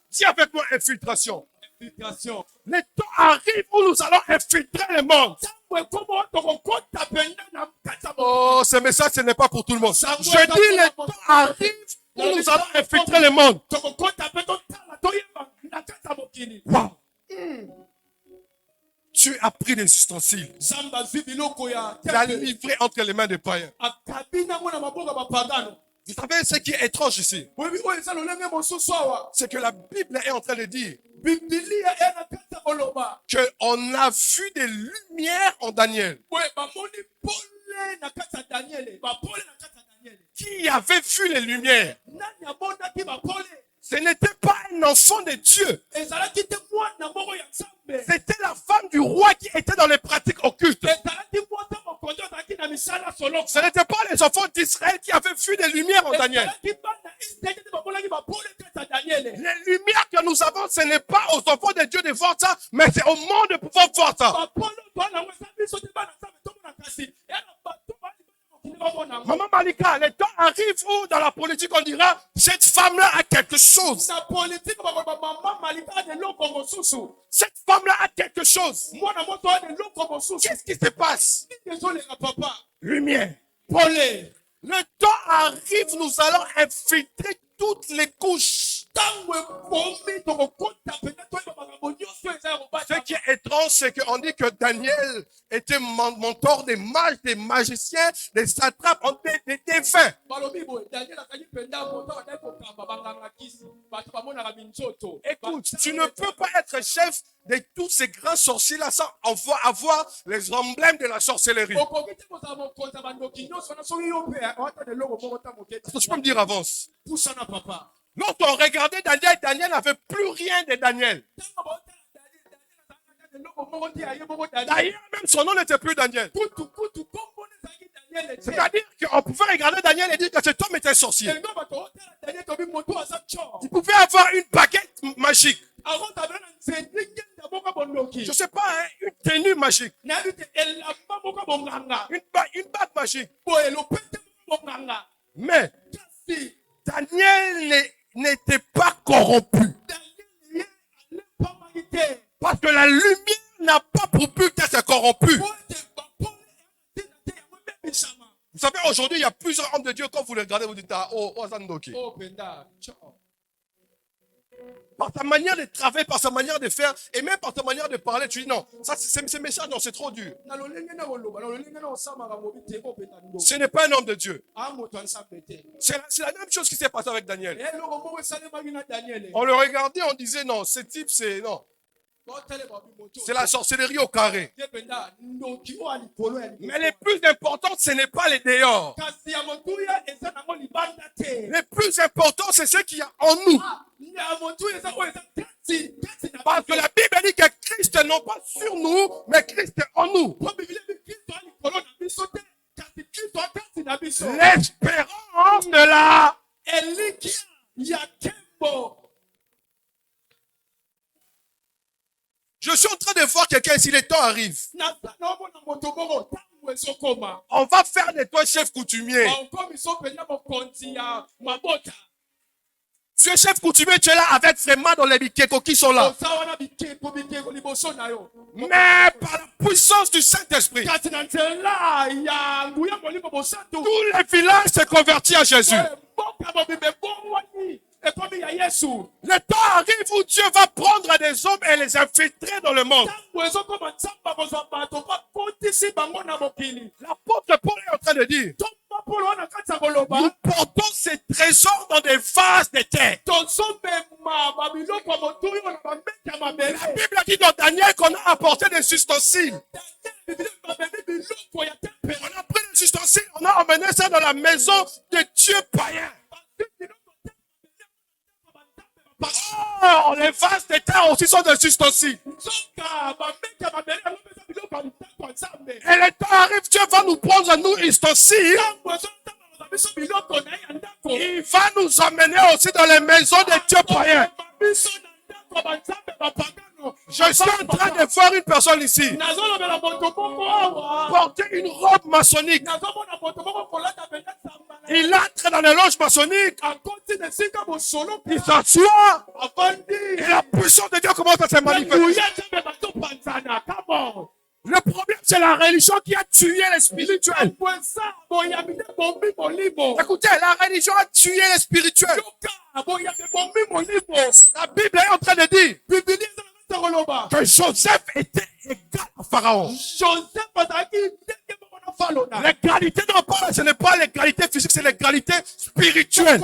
Dis avec moi infiltration. Le temps arrive où nous allons infiltrer le monde. Oh, ce message, ce n'est pas pour tout le monde. Je dis, le temps arrive où nous allons infiltrer le monde. Wow. Dieu a pris les ustensiles. Il a livré entre les mains des païens. Vous savez ce qui est étrange ici? C'est que la Bible est en train de dire qu'on a vu des lumières en Daniel. Qui avait vu les lumières? Ce n'était pas un enfant de Dieu. C'était la femme du roi qui était dans les pratiques occultes. Ce n'était pas les enfants d'Israël qui avaient vu des lumières en Daniel. Les lumières que nous avons, ce n'est pas aux enfants de Dieu de voir ça, mais c'est au monde de pouvoir voir ça. Maman Malika, le temps arrive où dans la politique on dira cette femme-là a quelque chose. Cette femme-là a quelque chose. Qu'est-ce qui se passe? Lumière. Le temps arrive, nous allons infiltrer toutes les couches. Ce qui est étrange, c'est qu'on dit que Daniel était mentor des mages, des magiciens, des satrapes, des défunts. Écoute, tu ne peux pas être chef de tous ces grands sorciers-là sans avoir les emblèmes de la sorcellerie. Est-ce que tu peux me dire avance? Lorsqu'on regardait Daniel, Daniel n'avait plus rien de Daniel. D'ailleurs, même son nom n'était plus Daniel. C'est-à-dire qu'on pouvait regarder Daniel et dire que cet homme était sorcier. Il pouvait avoir une baguette magique. Je ne sais pas, hein, une tenue magique. Une bague magique. Mais Daniel n'était pas corrompu. Daniel ye alepamaki te. Parce que la lumière n'a pas pour but d'être corrompue. Po ete bapole ya ntina te yango ebebisama. Vous savez, aujourd'hui, il y a plusieurs hommes de Dieu. Quand vous les regardez, vous dites, ah, oh, Zandoki. Oh penda cho. Par sa manière de travailler, par sa manière de faire, et même par sa manière de parler, tu dis non, ça c'est méchant, non, c'est trop dur. Na lolenge na koloba, na lolenge na osamaka mobi te oh penda ndo. Ce n'est pas un homme de Dieu. Ah moto ansambe te. C'est la même chose qui s'est passée avec Daniel. Eh loko moko esalemaki na Daniel. On le regardait, on disait non, ce type c'est non, Botele babi moto. c'est la sorcellerie au carré. Te penda ndoki o alikolo ya likolo. Mais les plus importantes, ce n'est pas les dehors. Kasi ya motuya eza nango libanda te. Les plus importants, c'est ce qu'il y a en nous. Ah, ya motuya eza o eza kati na. Parce que la Bible dit que Christ n'est non pas sur nous, mais Christ est en nous. Po Biblia bi Kristo alikolo na biso te. Kasi Kristo akati na biso. L'espérance de la... Elikia ya kembo. Je suis en train de voir quelqu'un ici, le temps arrive. Na omona moto moko tango ezokoma. On va faire de toi chef coutumier. Bakomiso mpenza mokonzi ya mabota. Tu es chef coutumier, tu es là avec vraiment dans les bikeko qui sont là. Oza wana bikeko liboso na yo. Mais par la puissance du Saint-Esprit, Kasi na nzela ya nguya molimo bosantu. tout le village s'est converti à Jésus. Mboka bobibe bongwani ekomi ya Yesu. Le temps arrive où Dieu va prendre des hommes et les infiltrer dans le monde. Tango ezokoma nzamba kozwa bato bakotisi bango na mokili. L'apôtre Paul est en train de dire, Tomba polo wana kati ya koloba. nous portons ces trésors dans des vases de terre. Tozomema babiloko ya motuyo na bameki ya La mabele. Bible dit dans Daniel qu'on a apporté des ustensiles. Biloko ya tempelo. On a pris des ustensiles, on a emmené ça dans la maison de Dieu païen. Oh, les vases de terre aussi sont des ustensiles. Et le temps arrive, Dieu va nous prendre à nous ustensiles. Il va nous emmener aussi dans les maisons de Dieu païens. Je suis en train de voir une personne ici porter une robe maçonnique. Il entre dans les loges maçonniques. Il s'assoit. Et la puissance de Dieu commence à se manifester. Le problème, c'est la religion qui a tué les spirituels. Écoutez, la religion a tué les spirituels. La Bible est en train de dire que Joseph était égal à Pharaon. L'égalité dont on parle, ce n'est pas l'égalité physique, c'est l'égalité spirituelle.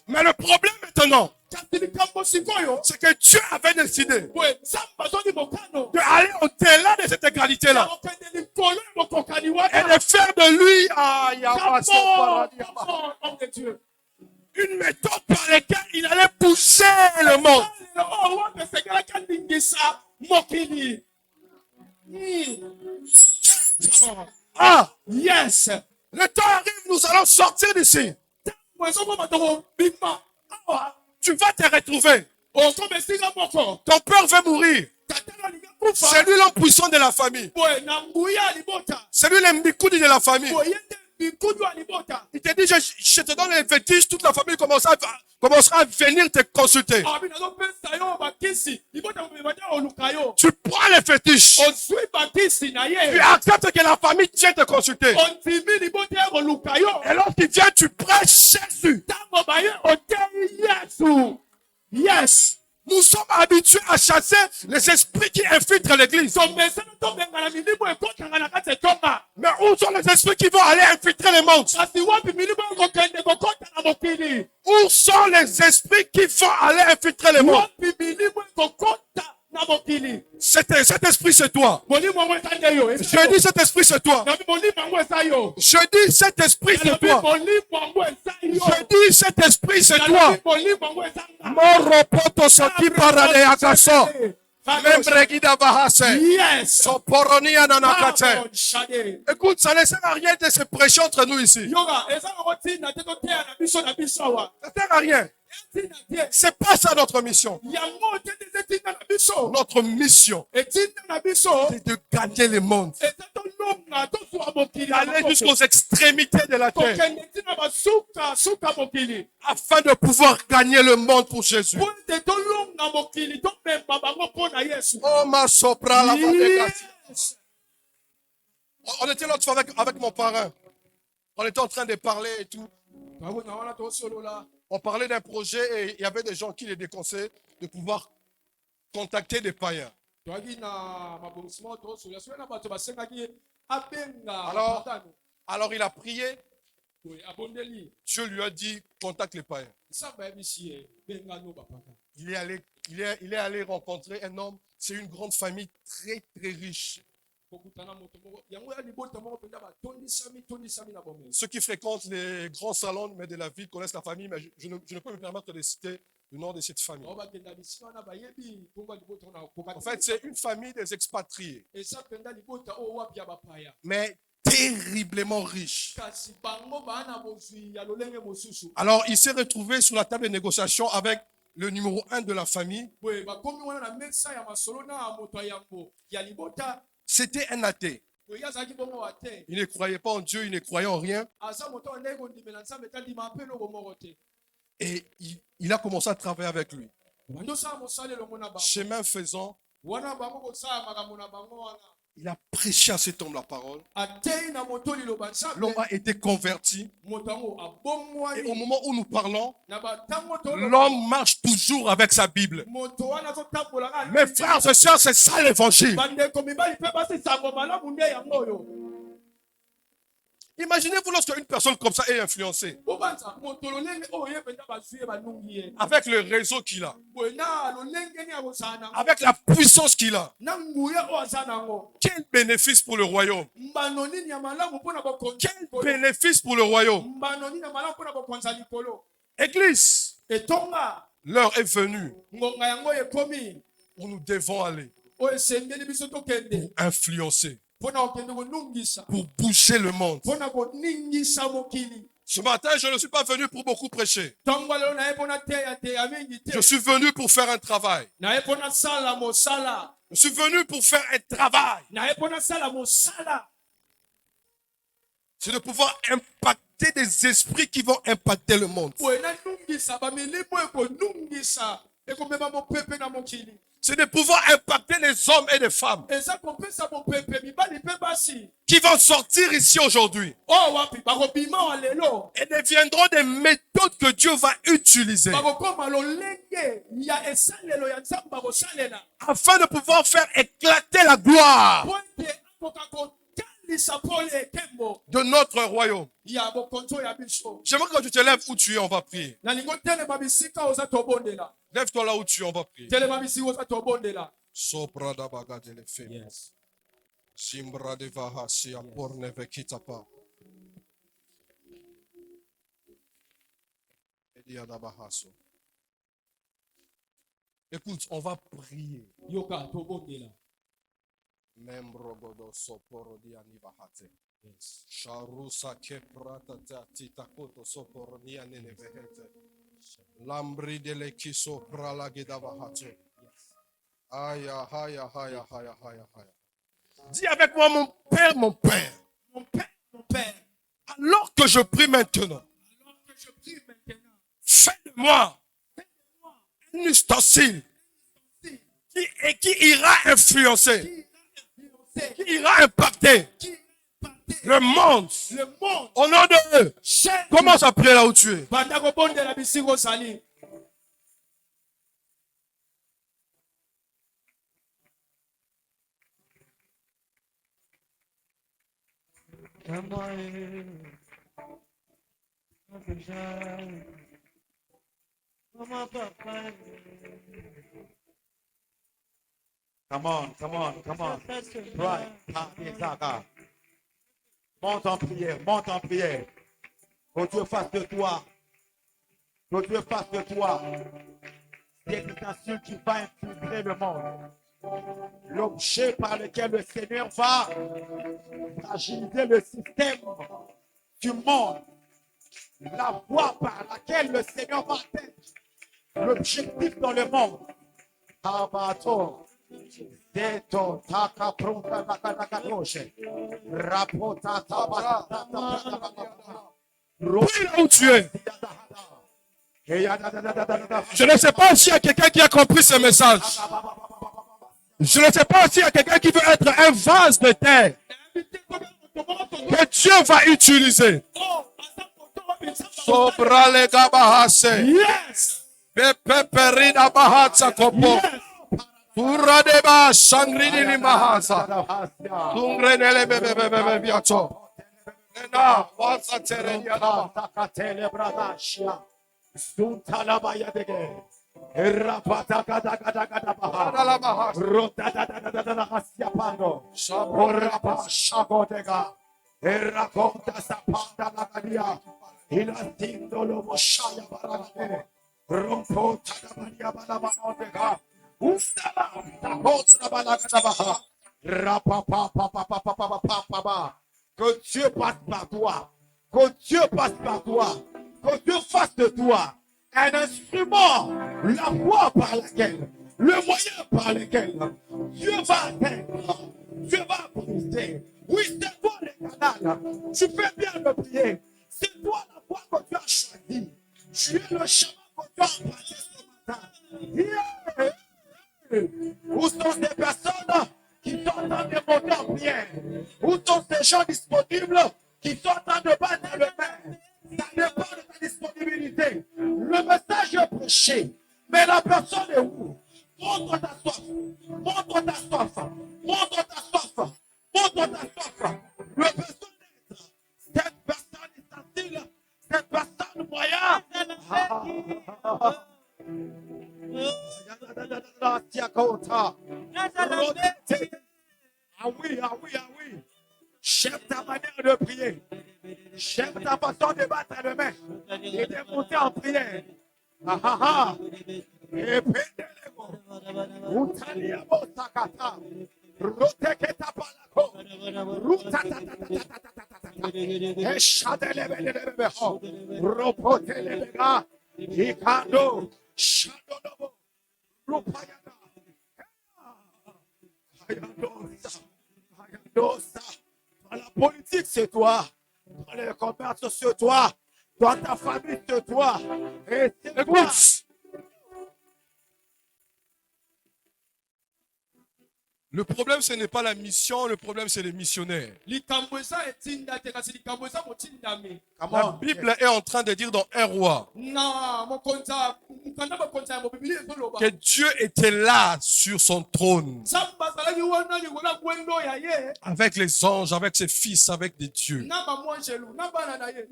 Mais le problème maintenant, c'est que Dieu avait décidé d'aller au-delà de cette égalité-là et de faire de lui une méthode par laquelle il allait pousser le monde. Ah, yes. Le temps arrive, nous allons sortir d'ici. Tu vas te retrouver. Ton père veut mourir. C'est lui l'homme puissant de la famille. C'est lui l'embikoudi de la famille. Il te dit, je te donne les fétiches, toute la famille commencera à venir te consulter. Tu prends les fétiches. Tu acceptes que la famille vienne te consulter. Et lorsqu'il vient, tu prêches Jésus. Yes. Nous sommes habitués à chasser les esprits qui infiltrent l'église. Mais où sont les esprits qui vont aller infiltrer les mondes? Où sont les esprits qui vont aller infiltrer les mondes? Cet esprit, c'est toi. Je dis cet esprit, c'est toi. Je dis cet esprit, c'est toi. Je dis cet esprit, c'est toi. Moropoto soti parade akaso. Membregida bahase. Yes. Soporonia nanakate. Écoute, ça ne sert à rien de se prêcher entre nous ici. Ça ne sert à rien. C'est pas ça notre mission. Notre mission, c'est de gagner le monde. D'aller jusqu'aux extrémités de la terre. afin de pouvoir gagner le monde pour Jésus. Oh, ma sopra la Yes. On était l'autre fois avec mon parrain. On était en train de parler et tout. On parlait d'un projet et il y avait des gens qui les déconseillent de pouvoir contacter des païens. Alors il a prié. Dieu lui a dit, contacte les païens. Il est allé rencontrer un homme. C'est une grande famille très très riche. Ceux qui fréquentent les grands salons de la ville connaissent la famille, mais je ne peux me permettre de citer le nom de cette famille. En fait, c'est une famille des expatriés, mais terriblement riche. Alors, il s'est retrouvé sur la table de négociation avec le numéro 1 de la famille. C'était un athée. Il ne croyait pas en Dieu, il ne croyait en rien. Et il a commencé à travailler avec lui. Chemin faisant, il a prêché à cet homme la parole. L'homme a été converti. Et au moment où nous parlons, l'homme marche toujours avec sa Bible. Mes frères et sœurs, c'est ça l'évangile. Imaginez-vous lorsque une personne comme ça est influencée avec le réseau qu'il a, avec la puissance qu'il a. Quel bénéfice pour le royaume. Quel bénéfice pour le royaume. Église, l'heure est venue où nous devons aller pour influencer, pour bouger le monde. Ce matin, je ne suis pas venu pour beaucoup prêcher. Je suis venu pour faire un travail. Je suis venu pour faire un travail. C'est de pouvoir impacter des esprits qui vont impacter le monde. C'est de pouvoir impacter les hommes et les femmes qui vont sortir ici aujourd'hui et deviendront des méthodes que Dieu va utiliser afin de pouvoir faire éclater la gloire de notre royaume. J'aimerais que tu te lèves où tu es, on va prier. Lève-toi là où tu es, on va prier. Sopra da baga de le fe. Simbra de vaha si apor ne vekita pa. Edia da bahaso. Écoute, on va prier. Membro godo soporo di anivahate. Sharusa ke prata tita koto soporo ni anene vehete. Lambri de lekiso prala gedavahate. Aya, haya, haya, haya, haya, haya. Dis avec moi, mon Père, mon Père. Mon Père, mon Père. Alors que je prie maintenant, fais de moi un ustensile qui ira influencer, qui ira impacter le monde. Au nom de eux, commence à prier là où tu es. Come on, come on, come on. Right. Monte en prière, monte en prière. Que Dieu fasse de toi. Que Dieu fasse de toi des intentions qui va infiltrer le monde. L'objet par lequel le Seigneur va fragiliser le système du monde. La voie par laquelle le Seigneur va atteindre l'objectif dans le monde. Abato. Deto taka pronta nakatoshe. Rapota tabata. Prie là où tu es. Je ne sais pas s'il y a quelqu'un qui a compris ce message. Je ne sais pas s'il y a quelqu'un qui veut être un vase de terre que Dieu va utiliser. Sobra le gabahase. Yes. Pepe perina bahatsa kopo. Pura deba shangrini ni mahasa. Tungre nele bebe biacho. Nena wasa terenia na. La bahasa. Que Dieu passe par toi. Que Dieu passe par toi. Que Dieu fasse de toi un instrument, la voie par laquelle, le moyen par lequel Dieu va atteindre, Dieu va briser. Oui, c'est toi le canal. Tu fais bien de prier. C'est toi la voie que tu as choisie. Tu es le chemin que tu as emprunté ce matin. Yeah. Où sont ces personnes qui sont en train de monter en prière? Où sont ces gens disponibles qui sont en train de battre le main? Ça dépend de ta disponibilité. Le message est prêché, mais la personne est où? Montre ta soif. Montre ta soif. Montre ta soif. Montre ta soif. Le besoin d'être. Cette personne est sensible. Cette personne moyen. Ah oui, ah oui, ah oui. J'aime ta manière de prier. J'aime ta façon de battre les mains et de monter en prière. Ah ah ah. Et pédélego. Utalia bosakata. Roteketa palako. Rutatatatatatata. Eshadelebelebelebeho. Ropotelebega. Ikando. Shadonobo. Rupayana. Ayadosa. Ayadosa. Dans la politique, c'est toi. Dans les commerces, c'est toi. Dans ta famille, c'est toi. Et c'est toi. Le problème, ce n'est pas la mission, le problème, c'est les missionnaires. La Bible est en train de dire dans un roi que Dieu était là sur son trône avec les anges, avec ses fils, avec des dieux.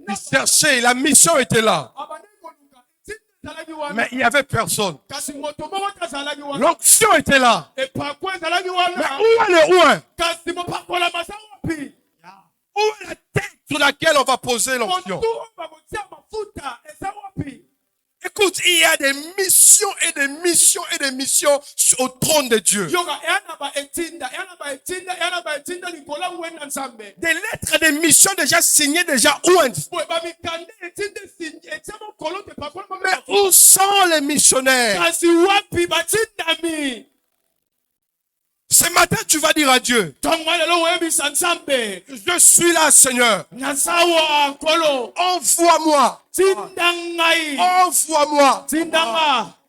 Il cherchait, la mission était là. Mais il n'y avait personne. L'onction était là. Mais où est le ouin? Où est la tête sur laquelle on va poser l'onction? Écoute, il y a des missions et des missions et des missions au trône de Dieu. Des lettres de missions déjà signées, déjà ouin. Mais où sont les missionnaires? Ce matin, tu vas dire à Dieu, je suis là, Seigneur. Envoie-moi. Envoie-moi.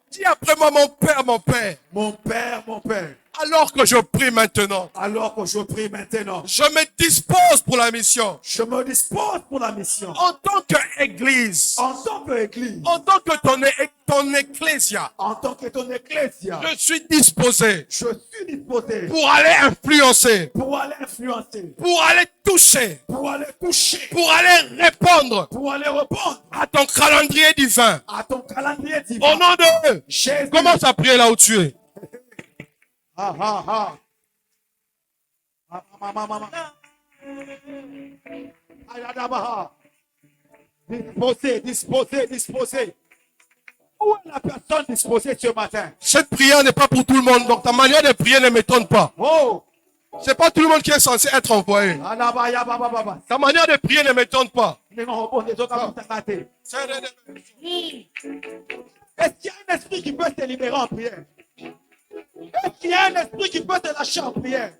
Dis après moi, mon Père, mon Père. Mon Père, mon Père. Alors que je prie maintenant. Alors que je prie maintenant. Je me dispose pour la mission. Je me dispose pour la mission. En tant qu'église. En tant qu'église. En tant que ton ecclésia. En tant que ton ecclésia. Je suis disposé. Je suis disposé. Pour aller influencer. Pour aller influencer. Pour aller toucher. Pour aller toucher. Pour aller répondre. Pour aller répondre. À ton calendrier divin. À ton calendrier divin. Au nom de Jésus. Commence à prier là où tu es. Ah ah ah. Maman. Disposé. Où est la personne disposée ce matin? Cette prière n'est pas pour tout le monde, donc ta manière de prier ne m'étonne pas. Oh. C'est pas tout le monde qui est censé être envoyé. Ta manière de prier ne m'étonne pas. Est-ce qu'il y a un esprit qui peut te libérer en prière? Est-ce qu'il y a un esprit qui peut te lâcher en prière?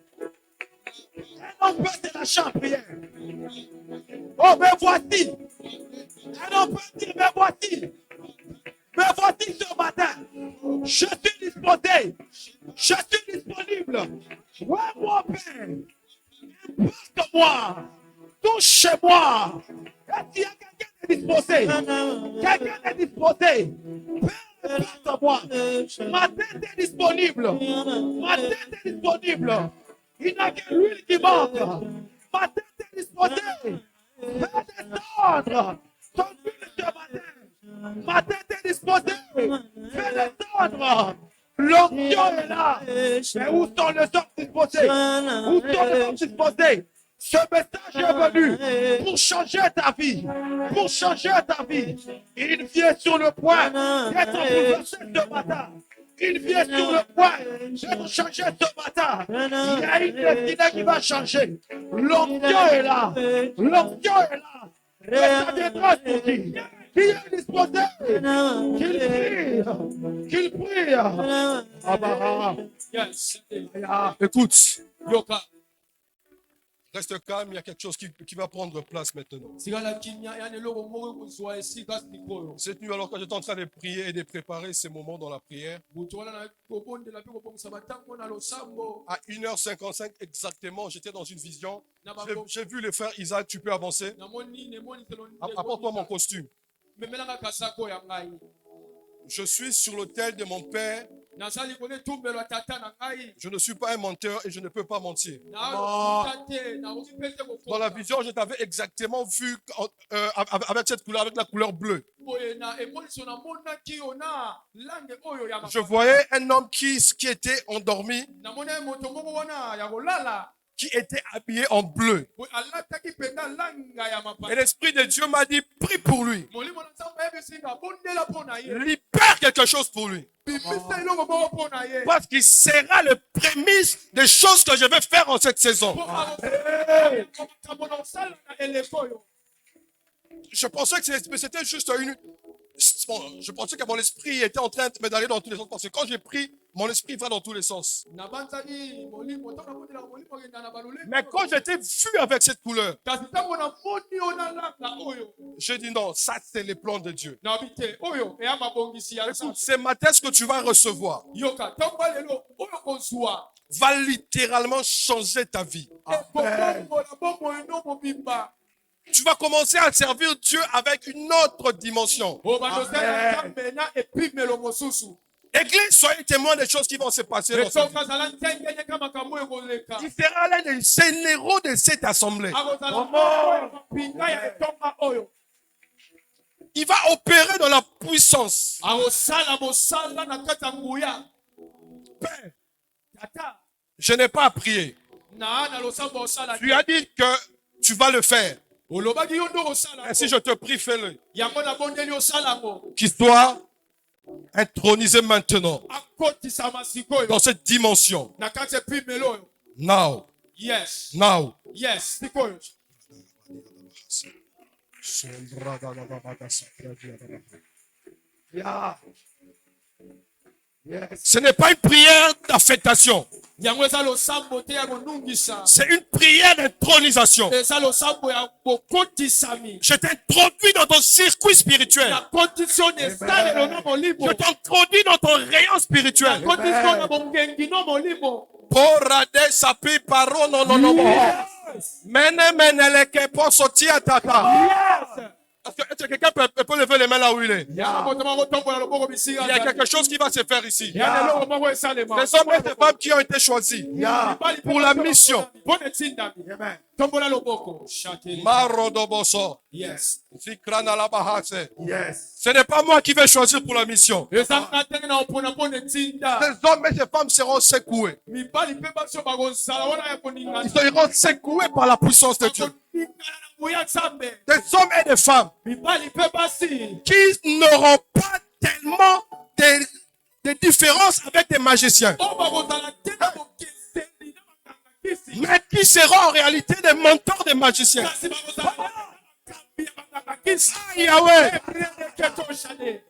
Un homme peut te lâcher en prière. Oh, mais voici, Et on peut dire, mais voici ce matin. Je suis disposé. Je suis disponible. Ouais, mon Père. Porte-moi. Touche-moi. Est-ce qu'il y a quelqu'un qui est disposé? Quelqu'un est disposé. Père, porte-moi. Ma tête est disponible. Ma tête est disponible. Il n'y a que l'huile qui manque. Ma tête est disposée. Fais descendre ton huile ce matin. Ma tête est disposée. Fais descendre. L'onction est là. Mais où sont les hommes disposés? Où sont les hommes disposés? Ce message est venu pour changer ta vie. Pour changer ta vie. Il vient sur le point d'être bouleversé ce matin. Il vient sur le point de changer ce matin. Il y a une destinée qui va changer. L'onction est là. L'onction est là. Mais ça viendra pour qui? Qui est disposé? Qu'il prie. Yes. Écoute, Yoka. Reste calme, il y a quelque chose qui va prendre place maintenant. Sigala kimya yani loko moko kuzwa esika sikoyo. Cette nuit, alors que j'étais en train de prier et de préparer ces moments dans la prière, Mutu wana na kobondela pe kobongisa batango na losambo. à 1h55 exactement, j'étais dans une vision. Na bango. J'ai vu le frère Isaac, tu peux avancer. Na moni ne moni telo. Apporte-moi mon costume. Memelanga kasako ya ngai. Je suis sur l'autel de mon père. Nazali kone tumbelo ya tata na ngai. Je ne suis pas un menteur et je ne peux pas mentir. Na tate na okipete ko. Dans la vision, je t'avais exactement vu avec cette couleur, avec la couleur bleue. Je voyais un homme qui était endormi, qui était habillé en bleu. Et l'Esprit de Dieu m'a dit, prie pour lui. Libère quelque chose pour lui. Parce qu'il sera le prémisse des choses que je vais faire en cette saison. Je pensais que c'était juste une... Bon, je pensais que mon esprit était en train d'aller dans tous les sens. Parce que quand j'ai pris, mon esprit va dans tous les sens. Mais quand j'étais vu avec cette couleur, j'ai dit non, ça c'est les plans de Dieu. Écoute, ce matin, ce que tu vas recevoir va littéralement changer ta vie. Tu vas commencer à servir Dieu avec une autre dimension. Église, soyez témoins des choses qui vont se passer. Il sera l'un des généraux de cette assemblée. Il va opérer dans la puissance. Père, je n'ai pas à prier. Tu as dit que tu vas le faire. Et si je te prie, fais-le. Qu'il soit intronisé maintenant dans cette dimension. Now. Yes. Now. Yes. Ce n'est pas une prière d'affectation. C'est une prière d'intronisation. Je t'introduis dans ton circuit spirituel. Je t'introduis dans ton rayon spirituel. Porade sapi paro no no no. Mene le kepo soti atata. Est-ce que quelqu'un peut lever les mains là où il est? Il y a quelque chose qui va se faire ici. Les hommes et les femmes qui ont été choisis pour la mission. Marodoboso. Yes. Ce n'est pas moi qui vais choisir pour la mission. Ces hommes et ces femmes seront secoués. Ils seront secoués par la puissance de Dieu. Des hommes et des femmes qui n'auront pas tellement de différence avec des magiciens, mais qui seront en réalité des mentors des magiciens. Ah, Yahweh,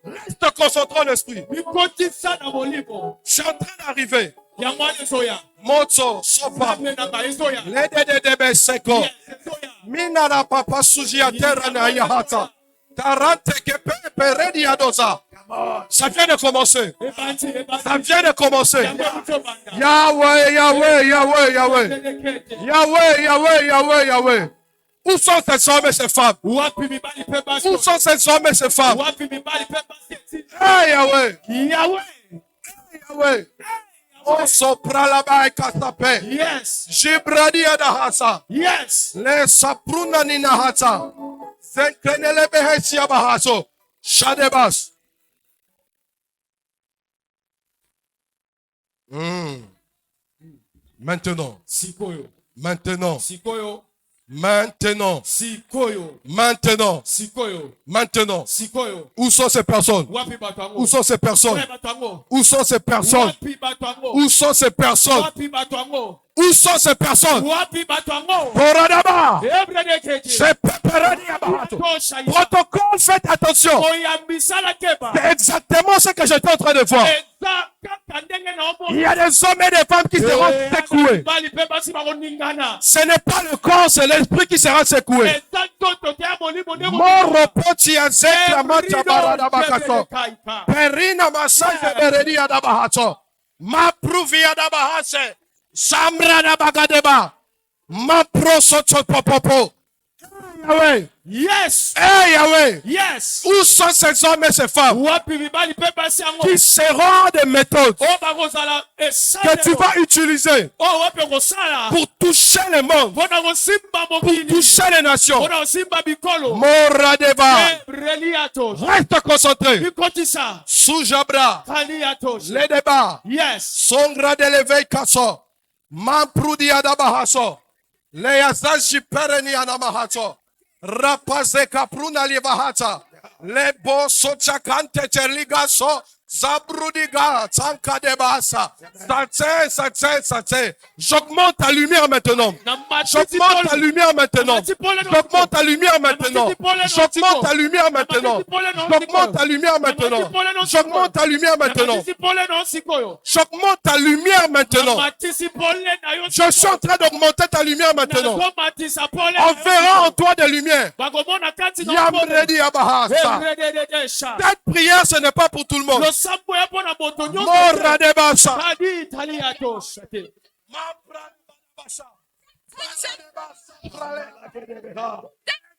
reste concentré en esprit. Je suis en train d'arriver. Moto, sofa, lede de seko, minara papa suji atera na yahata, Ça vient de commencer. Ebandi, ebandi. Ça vient de commencer. Yango mutobanda. Yahweh, Yahweh, Yahweh, Yahweh. Dedekete. Yahweh, Yahweh, Yahweh, Yahweh. Où sont ces hommes et ces femmes? Wapi mibali pe basi. Où sont ces hommes et ces femmes? Wapi mibali pe basi. Hey, Yahweh. Yahweh. Yahweh. On sopra là-bas et kasape. Yes. Jibradi adahasa. Yes. Le sapruna ninahata. Zenkenele behesia bahaso. Shadebas. Maintenant. Sikoyo. Maintenant. Sikoyo. Maintenant. Sikoyo. Maintenant. Sikoyo. Maintenant. Sikoyo. Où sont ces personnes? Wapi batango. Où sont ces personnes? Wapi batango. Où sont ces personnes? Wapi batango. Où sont ces personnes? Wapi batango. Où sont ces personnes? Wapi batango. Boradaba. Ebredekete. C'est Peperani Abahato. Tosha ya. Protocole, faites attention. Oyambisa la keba. C'est exactement ce que j'étais en train de voir. Eza kaka ndenge na omo. Il y a des hommes et des femmes qui seront secoués. Mibali pe basi bakoningana. Ce n'est pas le corps, c'est l'esprit qui sera secoué. Eza ndoto te ya molimo nde Moro poti ya zekla mata barada bakato. Perina masaje beredi ya dabahato. Mapruvi ya dabahase. Samra da bagadeba. Maproso popopo. Yahweh. Yes. Hey Yahweh. Yes. Où sont ces hommes et ces femmes Wapi mibali pe basi yango. qui seront des méthodes O bakozala esale. que tu vas utiliser O wapi kosala. pour toucher le monde, Mpona kosimba pour mokili. toucher les nations? Mpona kosimba bikolo. Moradeba. Reliatos. Reste concentré. Bikotisa. Sujabra. Kaliatos. Les débats. Yes. Songra de l'éveil kaso. Mamprudi adabahaso. Le yazaji pereni anamahaso. Rapaze kapruna livahata. Le bo sochakante terligaso. Zabrudiga tanka debasa. Sate. J'augmente ta lumière maintenant. J'augmente ta lumière maintenant. J'augmente ta lumière maintenant. J'augmente ta lumière maintenant. J'augmente ta lumière maintenant. J'augmente ta lumière maintenant. J'augmente ta lumière maintenant. Je suis en train d'augmenter ta lumière maintenant. On verra en toi des lumières. Yamredi Abahasa. Cette prière, ce n'est pas pour tout le monde. Mora de Basa.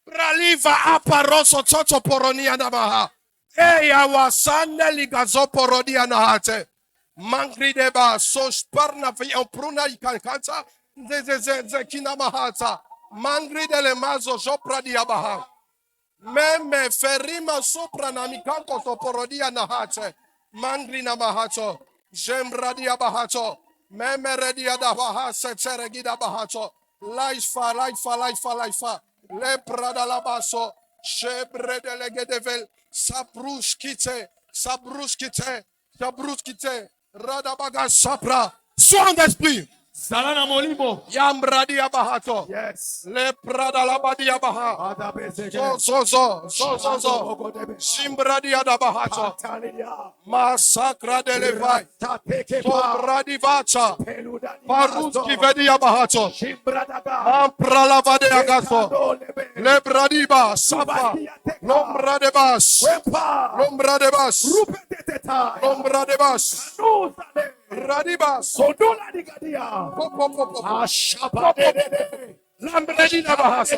Braliva aparoso tsotso poroni anamaha. Eya wasane ligazo poroni anahate. Mangri deba so sparna fi pruna ikankansa. Ze kinamahata. Mangri dele mazo sopra di abaha. Meme ferima sopra namikanko soporodi anahate. Mangri namahato. Jembradi abahato. Meme redi adabaha setseregida bahato. Laifa. Le prada la basso. Chebre de legedevel. Sabruskite. Radabaga sapra. Sois en esprit. Salana molimo. Yambradi abahato. Yes. Le prada la badi abaha. Zo. Simbradi adabahato. Massacre de l'Evaï. Sobradi vacha. Paruski vedi abahato. Ampra la vade agaso. Le bradiba sapa. L'ombra de bas. Radibas. Lambredi na bahasa.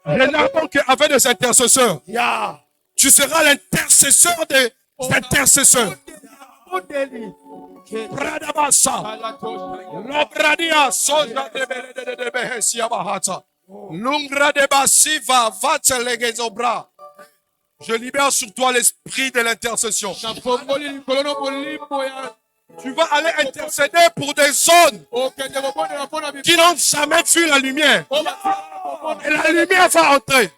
Renaud qui avait des intercesseurs. Tu seras l'intercesseur des intercesseurs. Bradabasa. Lobradia soja de Behesia Bahata. Lungra de Basiva Vatelegezobra. Je libère sur toi l'esprit de l'intercession. Tu vas aller intercéder pour des zones qui n'ont jamais vu la lumière. Et la lumière va entrer.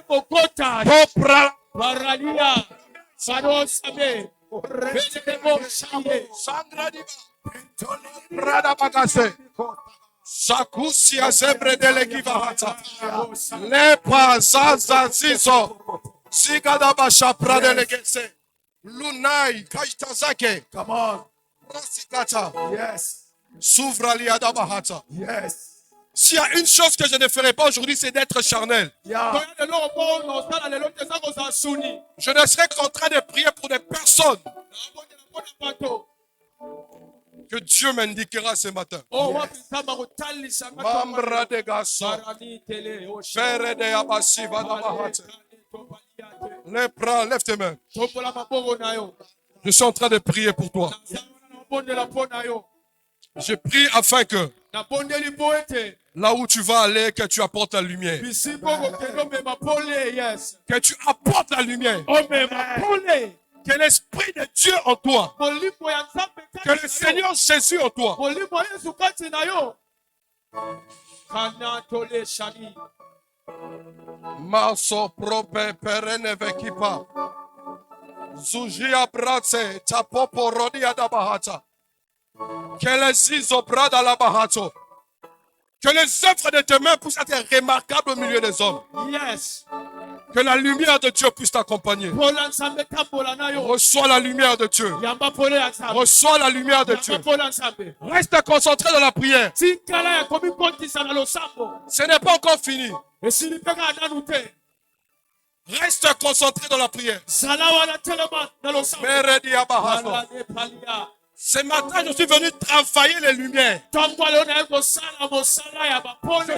Popra. Brada bagase. Sakusia zebre dele givahata. Lepa zaza zizo. Sigada basha pradele gese. Lunai kajtazake. Come on. Rasikata. Yes. S'ouvre liada bahata. Yes. S'il y a une chose que je ne ferai pas aujourd'hui, c'est d'être charnel. Yeah. Je ne serai qu'en train de prier pour des personnes que Dieu m'indiquera ce matin. Mambra de garçon. Père de Abassi, Vadabahate. Lève tes mains. Je suis en train de prier pour toi. Je prie afin que là où tu vas aller, que tu apportes la lumière. Que tu apportes la lumière. Que l'Esprit de Dieu en toi. Que le Seigneur Jésus en toi. Maso prope perene vekipa. Zujia bratse tapopo rodia da bahata. Que les isobras dans la bahato. Que les œuvres de tes mains puissent être remarquables au milieu des hommes. Yes. Que la lumière de Dieu puisse t'accompagner. Reçois la lumière de Dieu. Reçois la lumière de Dieu. Reste concentré dans la prière. Ce n'est pas encore fini. Reste concentré dans la prière. Ce matin, je suis venu travailler les lumières. Je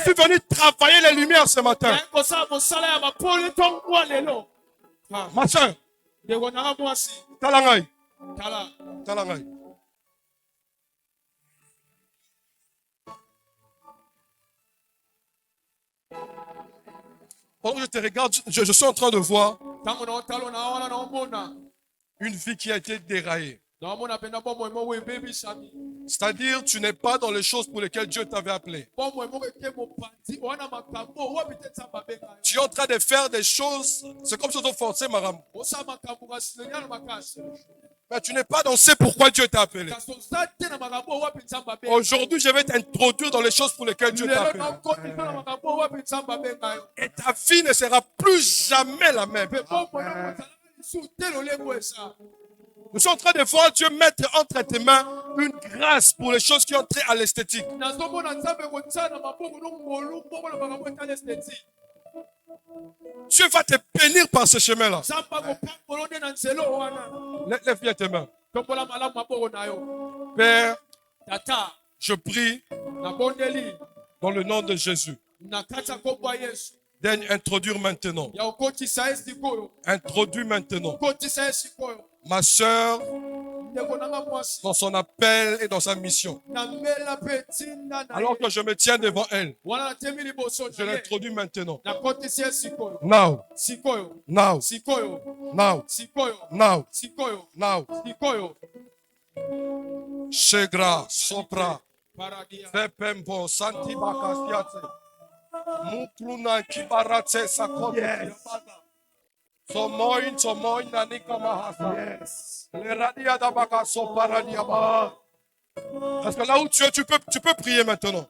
suis venu travailler les lumières ce matin. Ma soeur, Talangai. Talangai. Pendant que je te regarde, je suis en train de voir une vie qui a été déraillée. C'est-à-dire, tu n'es pas dans les choses pour lesquelles Dieu t'avait appelé. Tu es en train de faire des choses, c'est comme si tu forçais Maram. Mais tu n'es pas dans ce pourquoi Dieu t'a appelé. Aujourd'hui, je vais t'introduire dans les choses pour lesquelles Dieu t'a appelé. Et ta vie ne sera plus jamais la même. Nous sommes en train de voir Dieu mettre entre tes mains une grâce pour les choses qui ont trait à l'esthétique. Dieu va te bénir par ce chemin-là. Lève bien tes mains. Père, je prie dans le nom de Jésus d'introduire maintenant. Introduis maintenant ma soeur dans son appel et dans sa mission. Alors que je me tiens devant elle, je l'introduis maintenant. Now. Now. Now. Now. Now. Shegra, Sopra, Fepembo, Santi Bakasiate, Mukruna Kibarate Sakote. Somoin, Nanika Mahasa. Les radia d'Abaka sont paradia. Parce que là où tu es, tu peux prier maintenant.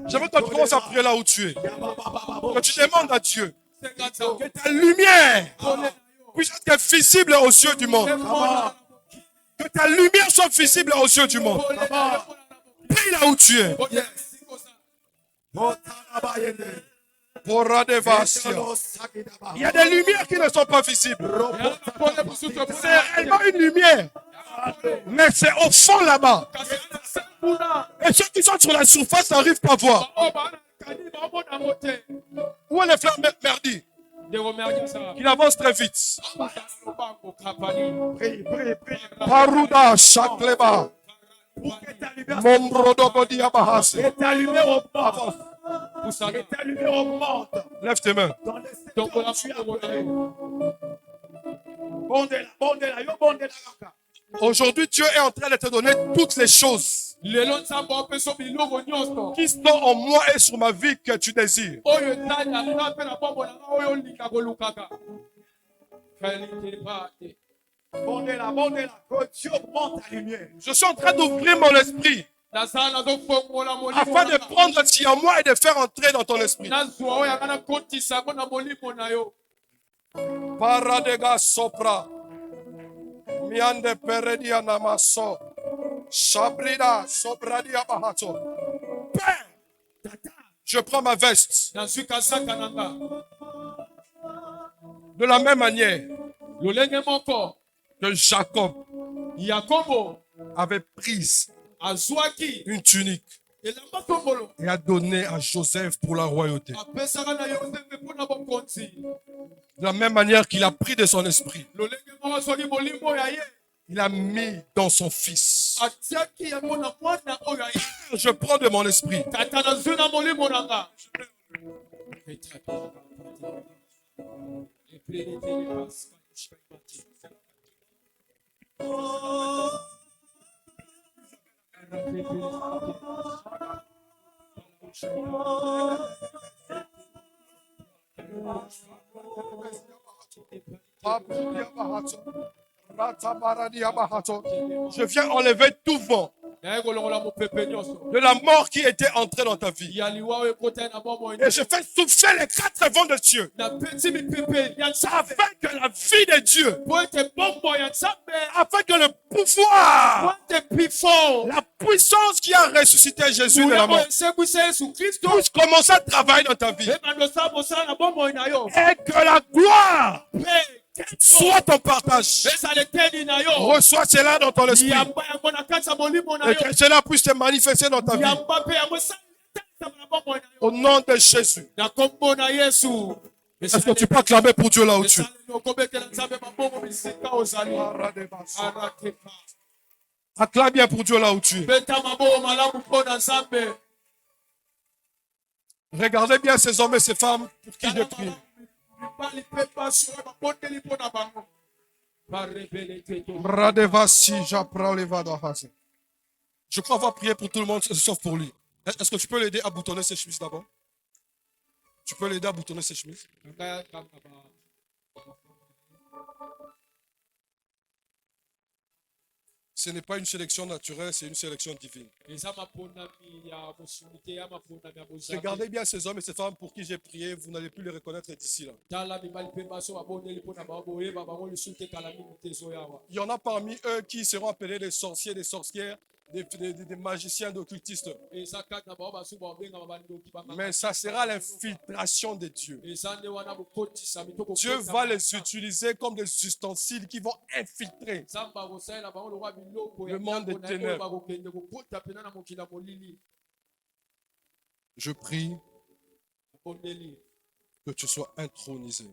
J'aimerais que tu commences à prier là où tu es. Que tu demandes à Dieu que ta lumière puisse être visible aux yeux du monde. Que ta lumière soit visible aux yeux du monde. Prie là où tu es. Il y a des lumières qui ne sont pas visibles. C'est réellement une lumière. Mais c'est au fond là-bas. Et ceux qui sont sur la surface n'arrivent pas à voir. Où est les flammes merdi? Il avance très vite. Paruda Shakleba. Mombrodobodi Abahas. Et ta lumière augmente. Et ta lumière augmente. Lève tes mains. Bondela, yo bondela. Aujourd'hui, Dieu est en train de te donner toutes les choses lelo nzambe apesa biloko nyonso qui sont en moi et sur ma vie que tu désires. oyo etali anga mpe na bombo na nga oyo olinga kolukaka qualité pate Bondez-la. Que Dieu monte ta lumière. Je suis en train d'ouvrir mon esprit nazala nazofongola molimo afin de prendre ce qui est en moi et de faire entrer dans ton esprit. nazwa oyo anga nakotisa yango na molimo na yo Paradega sopra. Miande peredia namaso. Shabrida sobradia bahato. Père, je prends ma veste. nazwi kazaka na nga De la même manière lolenge moko que Jacob yakobo avait pris azwaki une tunique elamba tongolo et a donné à Joseph pour la royauté. apesaka na yosefe mpo na bokonzi De la même manière qu'il a pris de son esprit, lolenge moko azwaki molimo ya ye il a mis dans son fils. atiaki yango na mwana oyo ya ye Je prends de mon esprit. tata nazwi na molimo na nga Je viens enlever tout vent naye kolongola mopepe nyonso de la mort qui était entrée dans ta vie. ya liwa oyo ekota na bomoi Et je fais souffler les 4 vents de Dieu na peti mipepe ya nzambe afin que la vie de Dieu, po ete bombo ya nzambe afin que le pouvoir, po ete pifo la puissance qui a ressuscité Jésus de la oyo mort esekwisa yesu kristo puisse commencer à travailler dans ta vie. ebanda osala mosala na bomoi na yo Et que la gloire mpe soit ton partage. ezala eteni na yo Reçois cela dans ton esprit. yamba yango na kati ya molimo na Et yo que cela puisse te manifester dans ta vie. yamba mpe yango esalisama na bomoi na yo Au nom de Jésus. na kombo na yesu Est-ce que tu peux acclamer pour Dieu là où tu es? esaleli okobetela nzambe mabongo bisika ozali arakepa Acclame bien pour Dieu là où tu es. beta mabongo malamu mpo na nzambe Regardez bien ces hommes et ces femmes pour qui je prie. mibali mpe basi oyo babondeli mpo na bango barebele te to Radevasi, j'apprends les vadahas. Je crois avoir prié pour tout le monde sauf pour lui. Est-ce que tu peux l'aider à boutonner ses chemises d'abord? Tu peux l'aider à boutonner ses chemises? Ce n'est pas une sélection naturelle, c'est une sélection divine. eza maponami ya mosunite ya maponami ya bozali Regardez bien ces hommes et ces femmes pour qui j'ai prié, vous n'allez plus les reconnaître d'ici là. tala mibali mpe basi oyo babondeli mpo na bango boyeba bango lisusu te kala mingi te ezoyawa Il y en a parmi eux qui seront appelés des sorciers, des sorcières, des magiciens, d'occultistes. eza kati na bango basusu babengama bandoki Mais ça sera l'infiltration de Dieu. eza nde wana bokotisami to Dieu va les utiliser comme des ustensiles qui vont infiltrer. nzambe akosalela bango lokwa biloko Le monde ndako na des ye oyo ténèbres. bakokende kokota pena na mokili ya molili Je prie abondeli que tu sois intronisé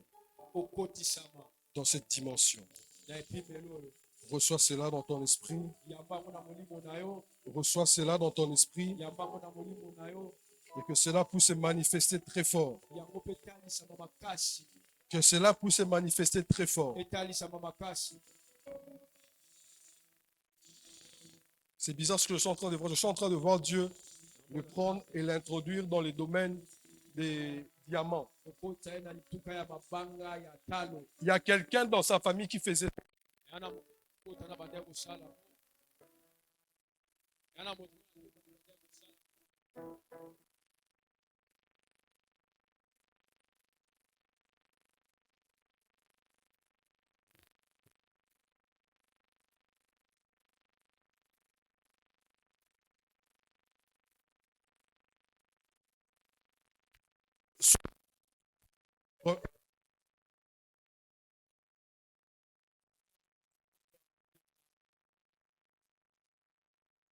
okotisama dans cette dimension. na epimelo oyo Reçois cela dans ton esprit. yamba yango na molimo na yo Reçois cela dans ton esprit yamba yango na molimo na yo et que cela puisse se manifester très fort. yango mpe etalisama makasi Que cela puisse se manifester très fort. etalisama makasi C'est bizarre ce que je suis en train de voir. Je suis en train de voir Dieu le prendre et l'introduire dans les domaines des diamants. okota ye na lituka ya mabanga ya talo Il y a quelqu'un dans sa famille qui faisait. yana kota na banda ya kosala yana moto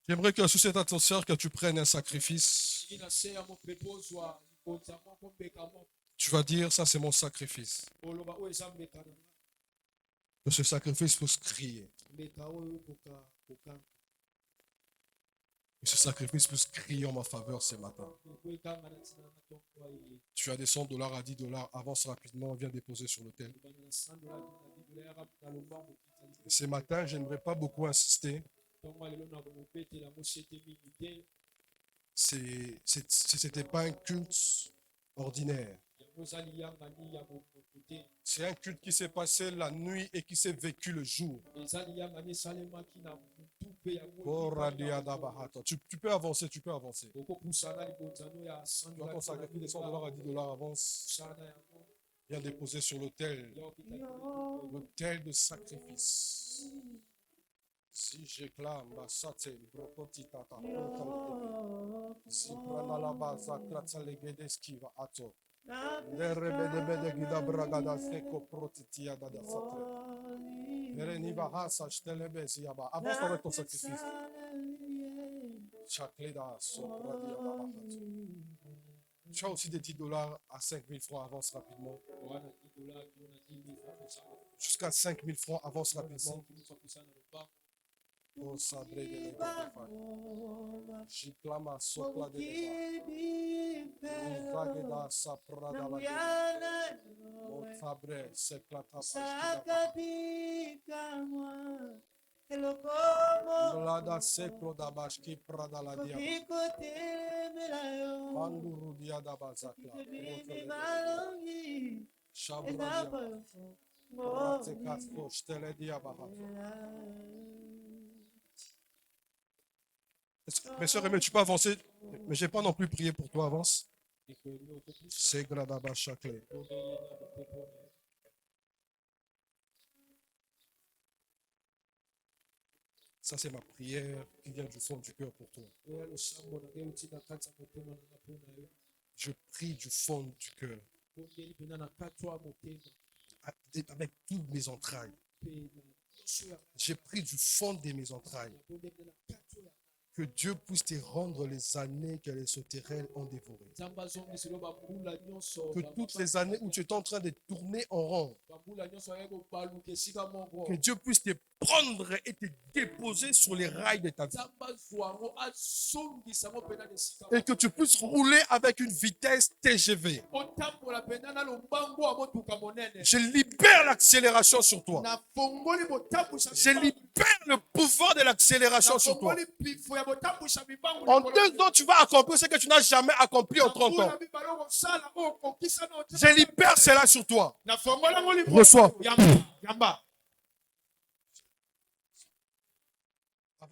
J'aimerais que sous cette atmosphère que tu prennes un sacrifice. ina se ya mopepe ozwa likonza moko mbeka moko Tu vas dire, ça c'est mon sacrifice. oloba oyo eza mbeka na nga Que ce sacrifice puisse crier. mbeka oyo koka Que ce sacrifice puisse crier en ma faveur ce matin. koekanga na ntina na ntongo aye Tu as des $100 à $10. Avance rapidement, viens déposer sur l'autel. ebanda na $100 na $10 na lombango Ce matin, je n'aimerais pas beaucoup insister. C'était pas un culte ordinaire. C'est un culte qui s'est passé la nuit et qui s'est vécu le jour. Tu peux avancer, tu peux avancer. Tu as ton sacrifice de $100 à $10 avance. Viens déposer sur l'autel de sacrifice. Si j'éclame, ça c'est brokoti tata. Si prend la base, ça les guides qui va à toi. Les rebelles de guida bragada seko protitia da satre. Ereniva hasa shtelebes yaba. Avance avec ton sacrifice. Chakleda sopra dia da. Tu as aussi des $10 à 5 000 francs, avance rapidement. Jusqu'à 5 000 francs, avance rapidement. Oh, sabre de l'église. J'y clame à sopla de l'église. Zageda sapra da la gueule. Oh, sabre, c'est plata. Lada seklo da bashki prada la dia. Banduru dia da bazakla. Shabra dia. Rate kasko shtele dia bahato. Mes soeurs et mes, tu peux avancer, mais je n'ai pas non plus prié pour toi, avance. C'est gradaba chaclé. Ça, c'est ma prière qui vient du fond du cœur pour toi. Je prie du fond du cœur. Avec toutes mes entrailles. J'ai pris du fond de mes entrailles. Que Dieu puisse te rendre les années que les sauterelles ont dévorées. Que toutes les années où tu es en train de tourner en rond, que Dieu puisse te prendre et te déposer sur les rails de ta vie. Et que tu puisses rouler avec une vitesse TGV. Je libère l'accélération sur toi. Je libère le pouvoir de l'accélération sur toi. En 2 ans, tu vas accomplir ce que tu n'as jamais accompli en 30 ans. Je libère cela sur toi. Reçois.